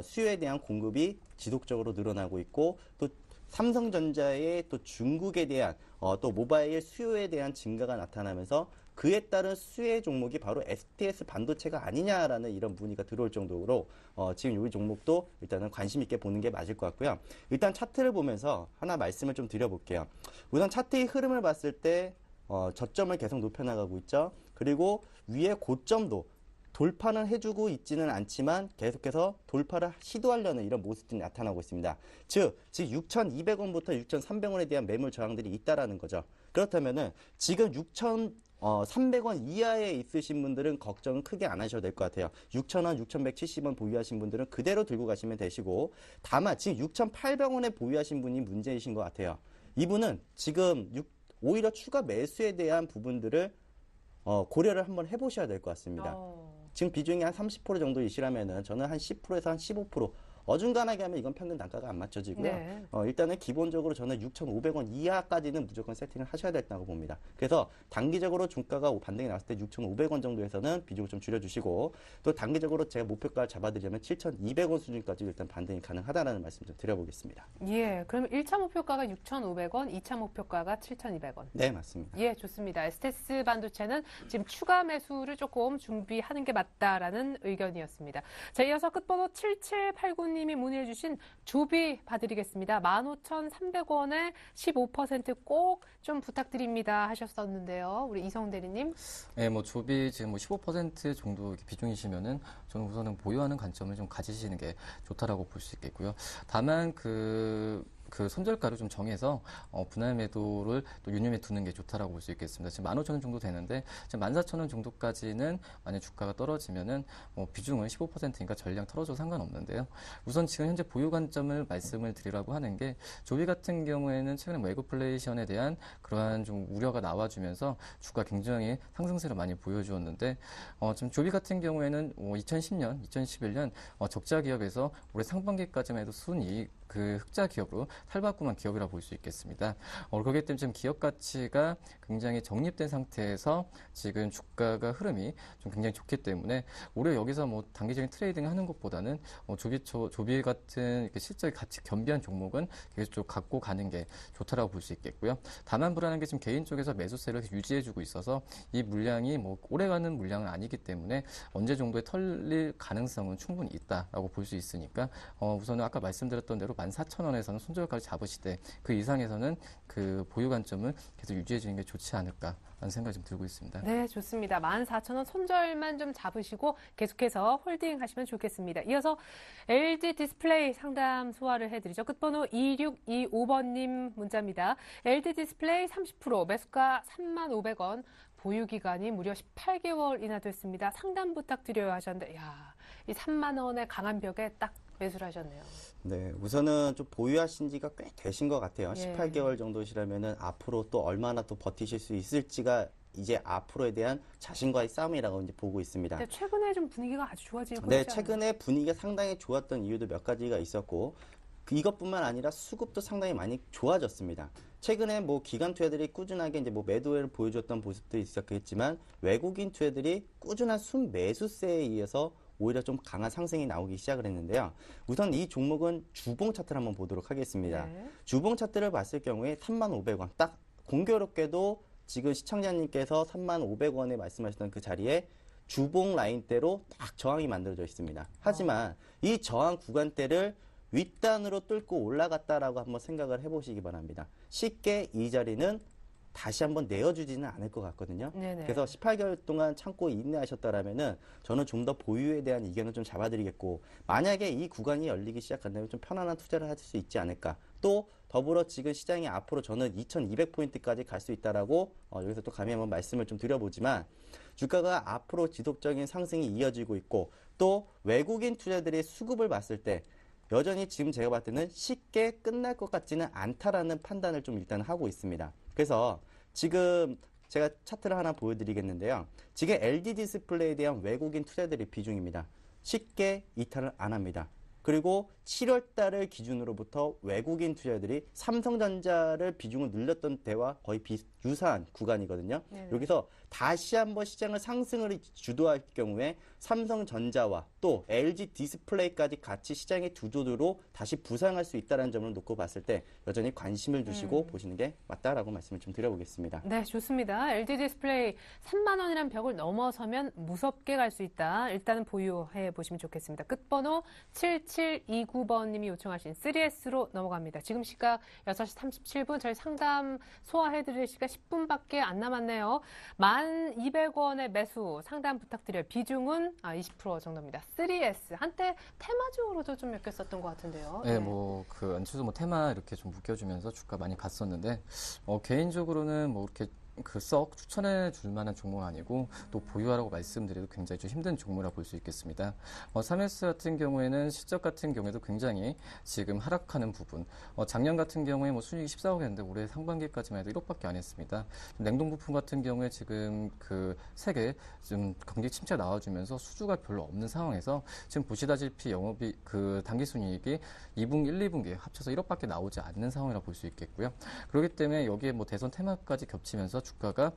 수요에 대한 공급이 지속적으로 늘어나고 있고 또 삼성전자의 또 중국에 대한 또 모바일 수요에 대한 증가가 나타나면서 그에 따른 수혜 종목이 바로 STS 반도체가 아니냐라는 이런 문의가 들어올 정도로 지금 이 종목도 일단은 관심 있게 보는 게 맞을 것 같고요. 일단 차트를 보면서 하나 말씀을 좀 드려볼게요. 우선 차트의 흐름을 봤을 때 저점을 계속 높여나가고 있죠. 그리고 위에 고점도 돌파는 해주고 있지는 않지만 계속해서 돌파를 시도하려는 이런 모습들이 나타나고 있습니다. 즉 6,200원부터 6,300원에 대한 매물 저항들이 있다라는 거죠. 그렇다면은 지금 6,300원 이하에 있으신 분들은 걱정은 크게 안 하셔도 될 것 같아요. 6,000원, 6,170원 보유하신 분들은 그대로 들고 가시면 되시고 다만 지금 6,800원에 보유하신 분이 문제이신 것 같아요. 이분은 지금 오히려 추가 매수에 대한 부분들을 고려를 한번 해보셔야 될 것 같습니다. 지금 비중이 한 30% 정도이시라면은 저는 한 10%에서 한 15% 어중간하게 하면 이건 평균 단가가 안 맞춰지고요. 네. 일단은 기본적으로 저는 6,500원 이하까지는 무조건 세팅을 하셔야 된다고 봅니다. 그래서 단기적으로 종가가 반등이 나왔을 때 6,500원 정도에서는 비중을 좀 줄여주시고 또 단기적으로 제가 목표가를 잡아드리면 7,200원 수준까지 일단 반등이 가능하다는 말씀 좀 드려보겠습니다. 예, 그럼 1차 목표가가 6,500원, 2차 목표가가 7,200원. 네, 맞습니다. 예, 좋습니다. STS 반도체는 지금 추가 매수를 조금 준비하는 게 맞다라는 의견이었습니다. 자, 이어서 끝번호 7789님 이수경님이 문의해 주신 조비 봐드리겠습니다. 15,300원에 15%꼭 좀 부탁드립니다 하셨었는데요. 우리 이성 대리님. 네, 뭐 조비 지금 뭐 15% 정도 이렇게 비중이시면은 저는 우선은 보유하는 관점을 좀 가지시는 게 좋다라고 볼 수 있겠고요. 다만 그 손절가를 좀 정해서 분할 매도를 또 유념해 두는 게 좋다라고 볼 수 있겠습니다. 지금 15,000원 정도 되는데 지금 14,000원 정도까지는 만약 주가가 떨어지면은 비중은 15%니까 전량 털어줘도 상관없는데요. 우선 지금 현재 보유 관점을 말씀을 드리라고 하는 게 조비 같은 경우에는 최근에 뭐 에그플레이션에 대한 그러한 좀 우려가 나와주면서 주가 굉장히 상승세를 많이 보여주었는데 지금 조비 같은 경우에는 2010년, 2011년 적자 기업에서 올해 상반기까지만 해도 순이익 흑자 기업으로 탈바꿈한 기업이라고 볼 수 있겠습니다. 그렇기 때문에 지금 기업 가치가 굉장히 정립된 상태에서 지금 주가가 흐름이 좀 굉장히 좋기 때문에 오히려 여기서 뭐 단기적인 트레이딩 하는 것보다는 조비 같은 이렇게 실적이 같이 겸비한 종목은 계속 좀 갖고 가는 게 좋다라고 볼 수 있겠고요. 다만 불안한 게 지금 개인 쪽에서 매수세를 유지해주고 있어서 이 물량이 뭐 오래가는 물량은 아니기 때문에 언제 정도에 털릴 가능성은 충분히 있다라고 볼 수 있으니까 우선은 아까 말씀드렸던 대로 14,000원에서는 손절가를 잡으시되 그 이상에서는 그 보유 관점을 계속 유지해 주는 게 좋지 않을까라는 생각이 좀 들고 있습니다. 네, 좋습니다. 14,000원 손절만 좀 잡으시고 계속해서 홀딩 하시면 좋겠습니다. 이어서 LG 디스플레이 상담 소화를 해드리죠. 끝번호 2625번님 문자입니다. LG 디스플레이 30% 매수가 35,000원, 보유 기간이 무려 18개월이나 됐습니다. 상담 부탁드려요 하셨는데, 이야, 이 3만 원의 강한 벽에 딱 매수를 하셨네요. 네, 우선은 좀 보유하신 지가 꽤 되신 것 같아요. 예. 18개월 정도시라면은 앞으로 또 얼마나 또 버티실 수 있을지가 이제 앞으로에 대한 자신과의 싸움이라고 이제 보고 있습니다. 근데 최근에 좀 분위기가 아주 좋아지고 네, 있지 않나요? 최근에 분위기가 상당히 좋았던 이유도 몇 가지가 있었고, 이것뿐만 아니라 수급도 상당히 많이 좋아졌습니다. 최근에 뭐 기관 투자들이 꾸준하게 이제 뭐 매도를 보여줬던 모습도 있었겠지만, 외국인 투자들이 꾸준한 순매수세에 의해서 오히려 좀 강한 상승이 나오기 시작을 했는데요. 우선 이 종목은 주봉 차트를 한번 보도록 하겠습니다. 네. 주봉 차트를 봤을 경우에 35,000원, 딱 공교롭게도 지금 시청자님께서 35,000원에 말씀하셨던 그 자리에 주봉 라인대로 딱 저항이 만들어져 있습니다. 하지만 이 저항 구간대를 윗단으로 뚫고 올라갔다라고 한번 생각을 해보시기 바랍니다. 쉽게 이 자리는 다시 한번 내어주지는 않을 것 같거든요. 네네. 그래서 18개월 동안 참고 인내하셨다라면은 저는 좀 더 보유에 대한 의견을 좀 잡아드리겠고, 만약에 이 구간이 열리기 시작한다면 좀 편안한 투자를 하실 수 있지 않을까. 또 더불어 지금 시장이 앞으로 저는 2,200포인트까지 갈 수 있다라고 여기서 또 감히 한번 말씀을 좀 드려보지만, 주가가 앞으로 지속적인 상승이 이어지고 있고, 또 외국인 투자들의 수급을 봤을 때 여전히 지금 제가 봤을 때는 쉽게 끝날 것 같지는 않다라는 판단을 좀 일단 하고 있습니다. 그래서 지금 제가 차트를 하나 보여드리겠는데요. 지금 LG 디스플레이에 대한 외국인 투자들의 비중입니다. 쉽게 이탈을 안 합니다. 그리고 7월 달을 기준으로부터 외국인 투자들이 삼성전자를 비중을 늘렸던 때와 거의 유사한 구간이거든요. 네네. 여기서 다시 한번 시장을 상승을 주도할 경우에 삼성전자와 또 LG 디스플레이까지 같이 시장의 두 조도로 다시 부상할 수 있다는 점을 놓고 봤을 때 여전히 관심을 두시고 보시는 게 맞다라고 말씀을 좀 드려보겠습니다. 네, 좋습니다. LG 디스플레이 3만 원이란 벽을 넘어서면 무섭게 갈 수 있다. 일단은 보유해 보시면 좋겠습니다. 끝번호 7729번님이 요청하신 3S로 넘어갑니다. 지금 시각 6시 37분, 저희 상담 소화해드릴 시간 10분밖에 안 남았네요. 1,200원의 매수 상담 부탁드려요. 비중은 20% 정도입니다. 3S. 한때 테마주로도 좀 엮였었던 것 같은데요. 네, 뭐 그 안추도 뭐 테마 이렇게 좀 묶여주면서 주가 많이 갔었는데 개인적으로는 뭐 이렇게 썩 추천해 줄 만한 종목은 아니고 또 보유하라고 말씀드려도 굉장히 좀 힘든 종목이라 볼 수 있겠습니다. 3S 같은 경우에는 실적 같은 경우에도 굉장히 지금 하락하는 부분. 작년 같은 경우에 뭐 순이익이 14억이었는데 올해 상반기까지만 해도 1억밖에 안 했습니다. 냉동 부품 같은 경우에 지금 그 세계 좀 경기 침체가 나와주면서 수주가 별로 없는 상황에서 지금 보시다시피 영업이 그 당기 순이익이 2분기, 1, 2분기에 합쳐서 1억밖에 나오지 않는 상황이라 볼 수 있겠고요. 그렇기 때문에 여기에 뭐 대선 테마까지 겹치면서 주가가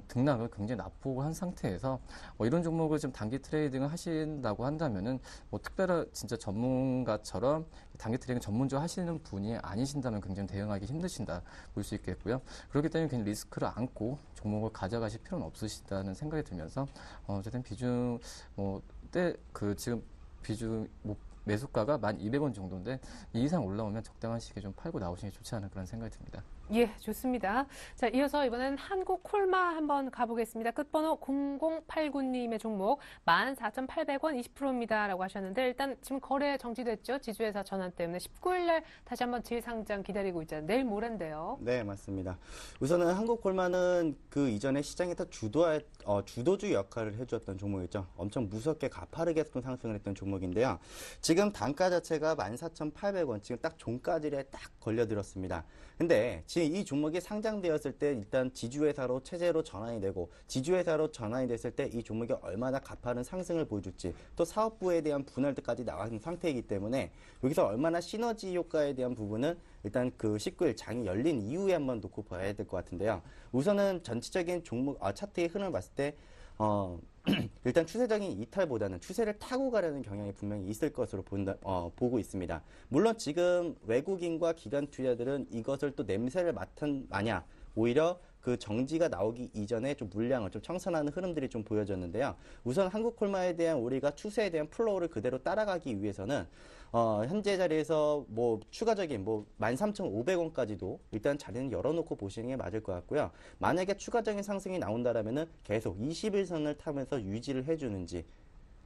등락을 굉장히 낙폭을 한 상태에서 이런 종목을 좀 단기 트레이딩을 하신다고 한다면은 뭐 특별한 진짜 전문가처럼 단기 트레이딩 전문적으로 하시는 분이 아니신다면 굉장히 대응하기 힘드신다 볼 수 있겠고요. 그렇기 때문에 괜히 리스크를 안고 종목을 가져가실 필요는 없으시다는 생각이 들면서 어쨌든 비중 지금 비중 매수가가 1,200원 정도인데 이 이상 올라오면 적당한 시기에 좀 팔고 나오시는 게 좋지 않을까 그런 생각이 듭니다. 예, 좋습니다. 자, 이어서 이번엔 한국콜마 한번 가보겠습니다. 끝번호 0089님의 종목 14,800원 20%입니다. 라고 하셨는데 일단 지금 거래 정지됐죠? 지주회사 전환 때문에 19일 날 다시 한번 재상장 기다리고 있잖아요. 내일 모레인데요. 네, 맞습니다. 우선은 한국콜마는 그 이전에 시장에서 주도주 역할을 해주었던 종목이죠. 엄청 무섭게 가파르게 상승을 했던 종목인데요. 지금 단가 자체가 14,800원, 지금 딱 종가질에 딱 걸려들었습니다. 근데 지금 이 종목이 상장되었을 때 일단 지주회사로 체제로 전환이 되고 지주회사로 전환이 됐을 때 이 종목이 얼마나 가파른 상승을 보여줄지 또 사업부에 대한 분할까지 나가는 상태이기 때문에 여기서 얼마나 시너지 효과에 대한 부분은 일단 그 19일 장이 열린 이후에 한번 놓고 봐야 될 것 같은데요. 우선은 전체적인 종목 차트의 흐름을 봤을 때 일단 추세적인 이탈보다는 추세를 타고 가려는 경향이 분명히 있을 것으로 보고 있습니다. 물론 지금 외국인과 기관 투자들은 이것을 또 냄새를 마냐 오히려 그 정지가 나오기 이전에 좀 물량을 좀 청산하는 흐름들이 좀 보여졌는데요. 우선 한국콜마에 대한 우리가 추세에 대한 플로우를 그대로 따라가기 위해서는 현재 자리에서 뭐 추가적인 13,500원까지도 일단 자리는 열어놓고 보시는 게 맞을 것 같고요. 만약에 추가적인 상승이 나온다라면은 계속 21선을 타면서 유지를 해주는지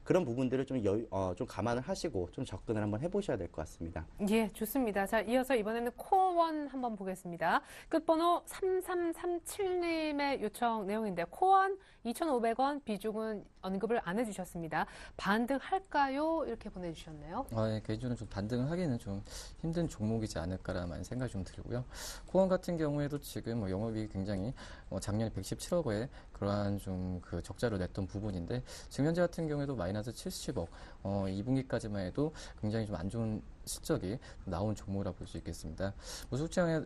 그런 부분들을 좀 감안을 하시고 좀 접근을 한번 해보셔야 될 것 같습니다. 예, 좋습니다. 자, 이어서 이번에는 코어원 한번 보겠습니다. 끝번호 3337님의 요청 내용인데 코어원 2,500원 비중은 언급을 안 해주셨습니다. 반등할까요? 이렇게 보내주셨네요. 예, 개인적으로 좀 반등을 하기는 좀 힘든 종목이지 않을까라는 생각이 좀 들고요. 코원 같은 경우에도 지금 영업이익이 굉장히 작년에 117억 원에 그러한 좀 그 적자를 냈던 부분인데 지금 현재 같은 경우에도 마이너스 70억 2분기까지만 해도 굉장히 좀 안 좋은 실적이 나온 종목이라 볼 수 있겠습니다. 소시장에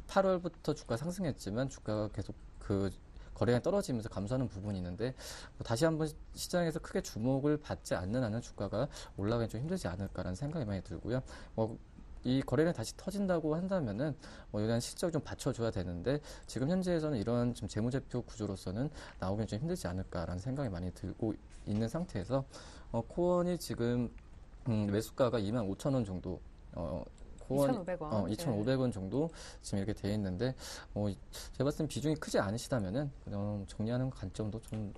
8월부터 주가 상승했지만 주가가 계속 그 거래량이 떨어지면서 감소하는 부분이 있는데 다시 한번 시장에서 크게 주목을 받지 않는 한은 주가가 올라가기 좀 힘들지 않을까라는 생각이 많이 들고요. 이 거래량이 다시 터진다고 한다면은 이에 대한 실적을 좀 받쳐줘야 되는데 지금 현재에서는 이런 좀 재무제표 구조로서는 나오기 좀 힘들지 않을까라는 생각이 많이 들고 있는 상태에서 코원이 지금 매수가가 25,000원 정도 2,500원. 2,500원 정도 지금 이렇게 돼 있는데, 제가 봤을 땐 비중이 크지 않으시다면은, 정리하는 관점도 좀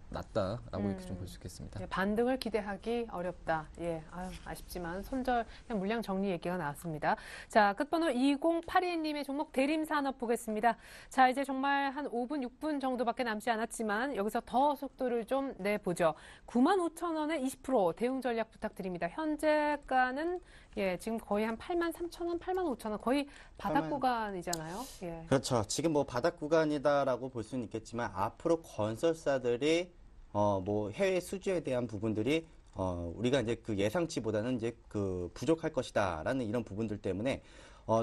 낮다라고 이렇게 좀 볼 수 있겠습니다. 예, 반등을 기대하기 어렵다. 예, 아쉽지만 손절 그냥 물량 정리 얘기가 나왔습니다. 자, 끝번호 2082님의 종목 대림산업 보겠습니다. 자, 이제 정말 한 5분, 6분 정도밖에 남지 않았지만 여기서 더 속도를 좀 내보죠. 95,000원에 20% 대응 전략 부탁드립니다. 현재가는 예, 지금 거의 한 83,000원, 85,000원 거의 바닥 구간이잖아요. 예. 그렇죠. 지금 바닥 구간이다라고 볼 수는 있겠지만 앞으로 건설사들이 해외 수주에 대한 부분들이 우리가 이제 그 예상치보다는 이제 그 부족할 것이다라는 이런 부분들 때문에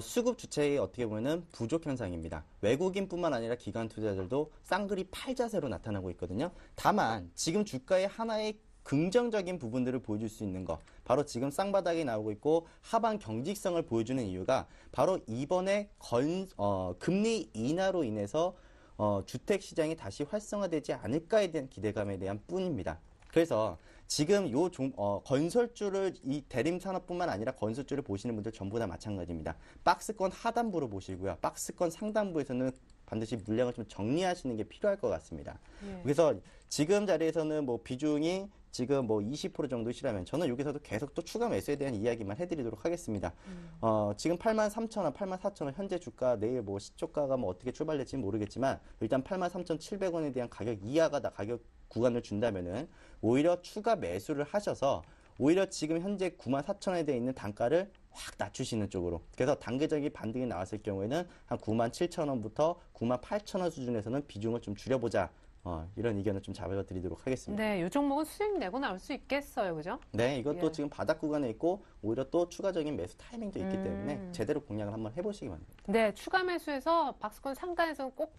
수급 주체의 어떻게 보면은 부족 현상입니다. 외국인뿐만 아니라 기관 투자자들도 쌍그리 팔자세로 나타나고 있거든요. 다만 지금 주가의 하나의 긍정적인 부분들을 보여줄 수 있는 거 바로 지금 쌍바닥이 나오고 있고 하반 경직성을 보여주는 이유가 바로 이번에 금리 인하로 인해서 주택시장이 다시 활성화되지 않을까에 대한 기대감에 대한 뿐입니다. 그래서 지금 건설주를 이 대림산업뿐만 아니라 건설주를 보시는 분들 전부 다 마찬가지입니다. 박스권 하단부로 보시고요. 박스권 상단부에서는 반드시 물량을 좀 정리하시는 게 필요할 것 같습니다. 예. 그래서 지금 자리에서는 비중이 지금 20% 정도시라면 저는 여기서도 계속 또 추가 매수에 대한 이야기만 해드리도록 하겠습니다. 지금 83,000원, 84,000원 현재 주가 내일 시초가가 어떻게 출발될지 모르겠지만 일단 83,700원에 대한 가격 이하가 가격 구간을 준다면은 오히려 추가 매수를 하셔서 오히려 지금 현재 94,000원에 되어 있는 단가를 확 낮추시는 쪽으로. 그래서 단계적인 반등이 나왔을 경우에는 한 97,000원부터 98,000원 수준에서는 비중을 좀 줄여보자. 이런 의견을 좀 잡아드리도록 하겠습니다. 네, 이 종목은 수익 내고 나올 수 있겠어요, 그죠? 네, 이것도 예. 지금 바닥 구간에 있고 오히려 또 추가적인 매수 타이밍도 있기 때문에 제대로 공략을 한번 해보시기 바랍니다. 네, 추가 매수해서 박스권 상단에서는 꼭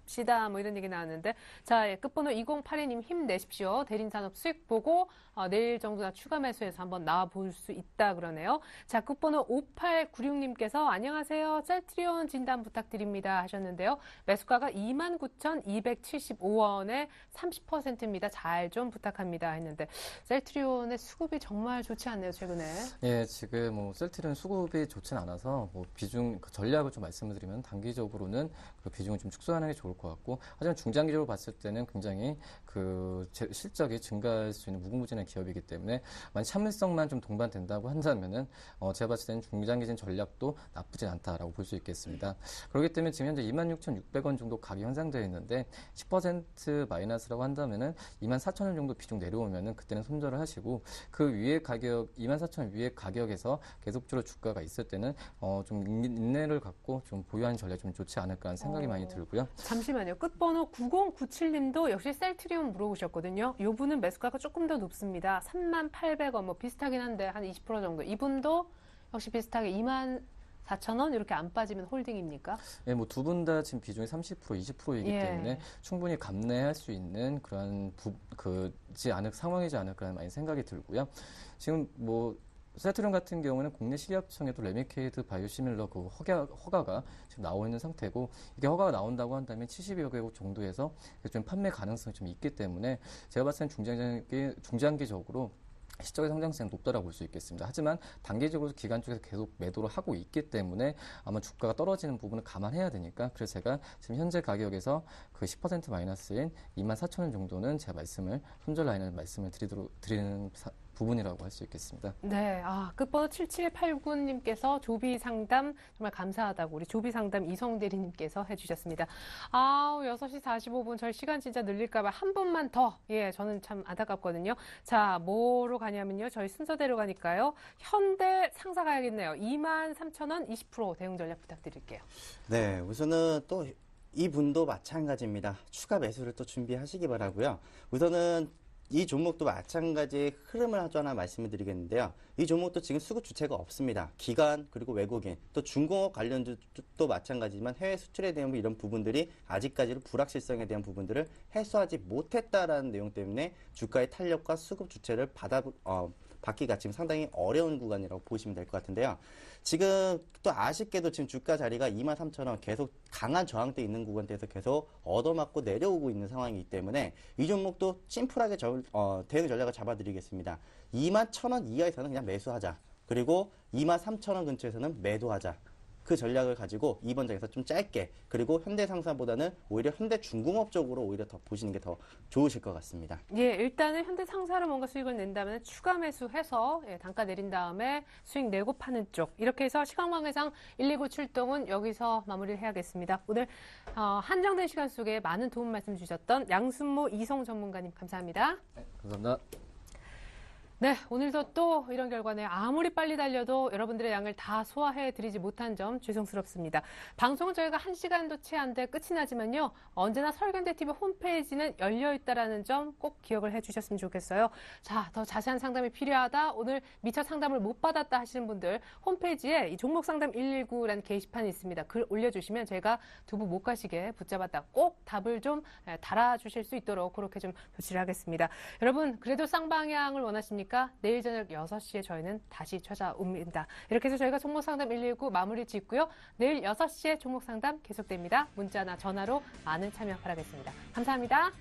합시다. 뭐 이런 얘기 나왔는데 자, 끝번호 2082님 힘내십시오. 대림산업 수익 보고 내일 정도나 추가 매수해서 한번 나와볼 수 있다 그러네요. 자, 끝번호 5896님께서 안녕하세요. 셀트리온 진단 부탁드립니다 하셨는데요. 매수가가 29,275원에 30%입니다. 잘 좀 부탁합니다 했는데 셀트리온의 수급이 정말 좋지 않네요, 최근에. 예, 지금 뭐 셀트리온 수급이 좋진 않아서 뭐 비중 그 전략을 좀 말씀을 드리면 단기적으로는 그 비중을 좀 축소하는 게 좋을 것 같고, 하지만 중장기적으로 봤을 때는 굉장히 그 실적이 증가할 수 있는 무궁무진한 기업이기 때문에 만약 참을성만 좀 동반된다고 한다면은 제가 봤을 때는 중장기적인 전략도 나쁘진 않다라고 볼 수 있겠습니다. 그렇기 때문에 지금 현재 26,600원 정도 가격이 형성되어 있는데 10% 마이너스라고 한다면은 24,000원 정도 비중 내려오면은 그때는 손절을 하시고, 그 위에 가격 24,000원 위에 가격에서 계속적으로 주가가 있을 때는 좀 인내를 갖고 좀 보유하는 전략이 좀 좋지 않을까 하는 생각이 많이 들고요. 잠시만요. 끝번호 9097님도 역시 셀트리온 물어보셨거든요. 이 분은 매수가가 조금 더 높습니다. 38,000원 뭐 비슷하긴 한데 한 20% 정도. 이분도 역시 비슷하게 24,000원 이렇게 안 빠지면 홀딩입니까? 예, 뭐 두 분 다 지금 비중이 30%, 20%이기 예. 때문에 충분히 감내할 수 있는 그런 상황이지 않을까 많이 생각이 들고요. 지금 뭐 셀트리온 같은 경우는 국내 식약청에도 레미케이드 바이오시밀러 그 허가가 지금 나와 있는 상태고, 이게 허가가 나온다고 한다면 70여 개국 정도에서 좀 판매 가능성이 좀 있기 때문에 제가 봤을 때는 중장기적으로 시적의 성장성이 높다라고 볼 수 있겠습니다. 하지만 단기적으로 기관 쪽에서 계속 매도를 하고 있기 때문에 아마 주가가 떨어지는 부분을 감안해야 되니까, 그래서 제가 지금 현재 가격에서 그 10% 마이너스인 24,000원 정도는 제가 손절 라인을 말씀을 드리는 부분이라고 할 수 있겠습니다. 네, 끝번호 7789님께서 조비 상담 정말 감사하다고 우리 조비 상담 이성 대리님께서 해주셨습니다. 6시 45분 저희 시간 진짜 늘릴까봐 한 분만 더, 저는 참 안타깝거든요. 자, 뭐로 가냐면요. 저희 순서대로 가니까요. 현대 상사 가야겠네요. 23,000원 20% 대응 전략 부탁드릴게요. 네, 우선은 또 이분도 마찬가지입니다. 추가 매수를 또 준비하시기 바라고요. 우선은 이 종목도 마찬가지 흐름을 하나 말씀을 드리겠는데요. 이 종목도 지금 수급 주체가 없습니다. 기관 그리고 외국인 또 중공업 관련주도 마찬가지지만 해외 수출에 대한 이런 부분들이 아직까지는 불확실성에 대한 부분들을 해소하지 못했다라는 내용 때문에 주가의 탄력과 수급 주체를 받기가 지금 상당히 어려운 구간이라고 보시면 될 것 같은데요. 지금 또 아쉽게도 지금 주가 자리가 23,000원 계속 강한 저항대 있는 구간대에서 계속 얻어맞고 내려오고 있는 상황이기 때문에 이 종목도 심플하게 대응 전략을 잡아드리겠습니다. 21,000원 이하에서는 그냥 매수하자. 그리고 23,000원 근처에서는 매도하자. 그 전략을 가지고 이번 장에서 좀 짧게, 그리고 현대상사보다는 오히려 현대중공업 쪽으로 오히려 더 보시는 게 더 좋으실 것 같습니다. 일단은 현대상사로 뭔가 수익을 낸다면 추가 매수해서 단가 내린 다음에 수익 내고 파는 쪽, 이렇게 해서 시간관계상 119 출동은 여기서 마무리를 해야겠습니다. 오늘 한정된 시간 속에 많은 도움 말씀 주셨던 양순모 이성 전문가님 감사합니다. 네, 감사합니다. 네, 오늘도 또 이런 결과네요. 아무리 빨리 달려도 여러분들의 양을 다 소화해드리지 못한 점 죄송스럽습니다. 방송은 저희가 1시간도 채 안 돼 끝이 나지만요. 언제나 설경대TV 홈페이지는 열려있다라는 점 꼭 기억을 해주셨으면 좋겠어요. 자, 더 자세한 상담이 필요하다. 오늘 미처 상담을 못 받았다 하시는 분들 홈페이지에 이 종목상담 119라는 게시판이 있습니다. 글 올려주시면 제가 두부 못 가시게 붙잡았다. 꼭 답을 좀 달아주실 수 있도록 그렇게 좀 조치를 하겠습니다. 여러분, 그래도 쌍방향을 원하십니까? 내일 저녁 6시에 저희는 다시 찾아옵니다. 이렇게 해서 저희가 종목상담 119 마무리 짓고요. 내일 6시에 종목상담 계속됩니다. 문자나 전화로 많은 참여 바라겠습니다. 감사합니다.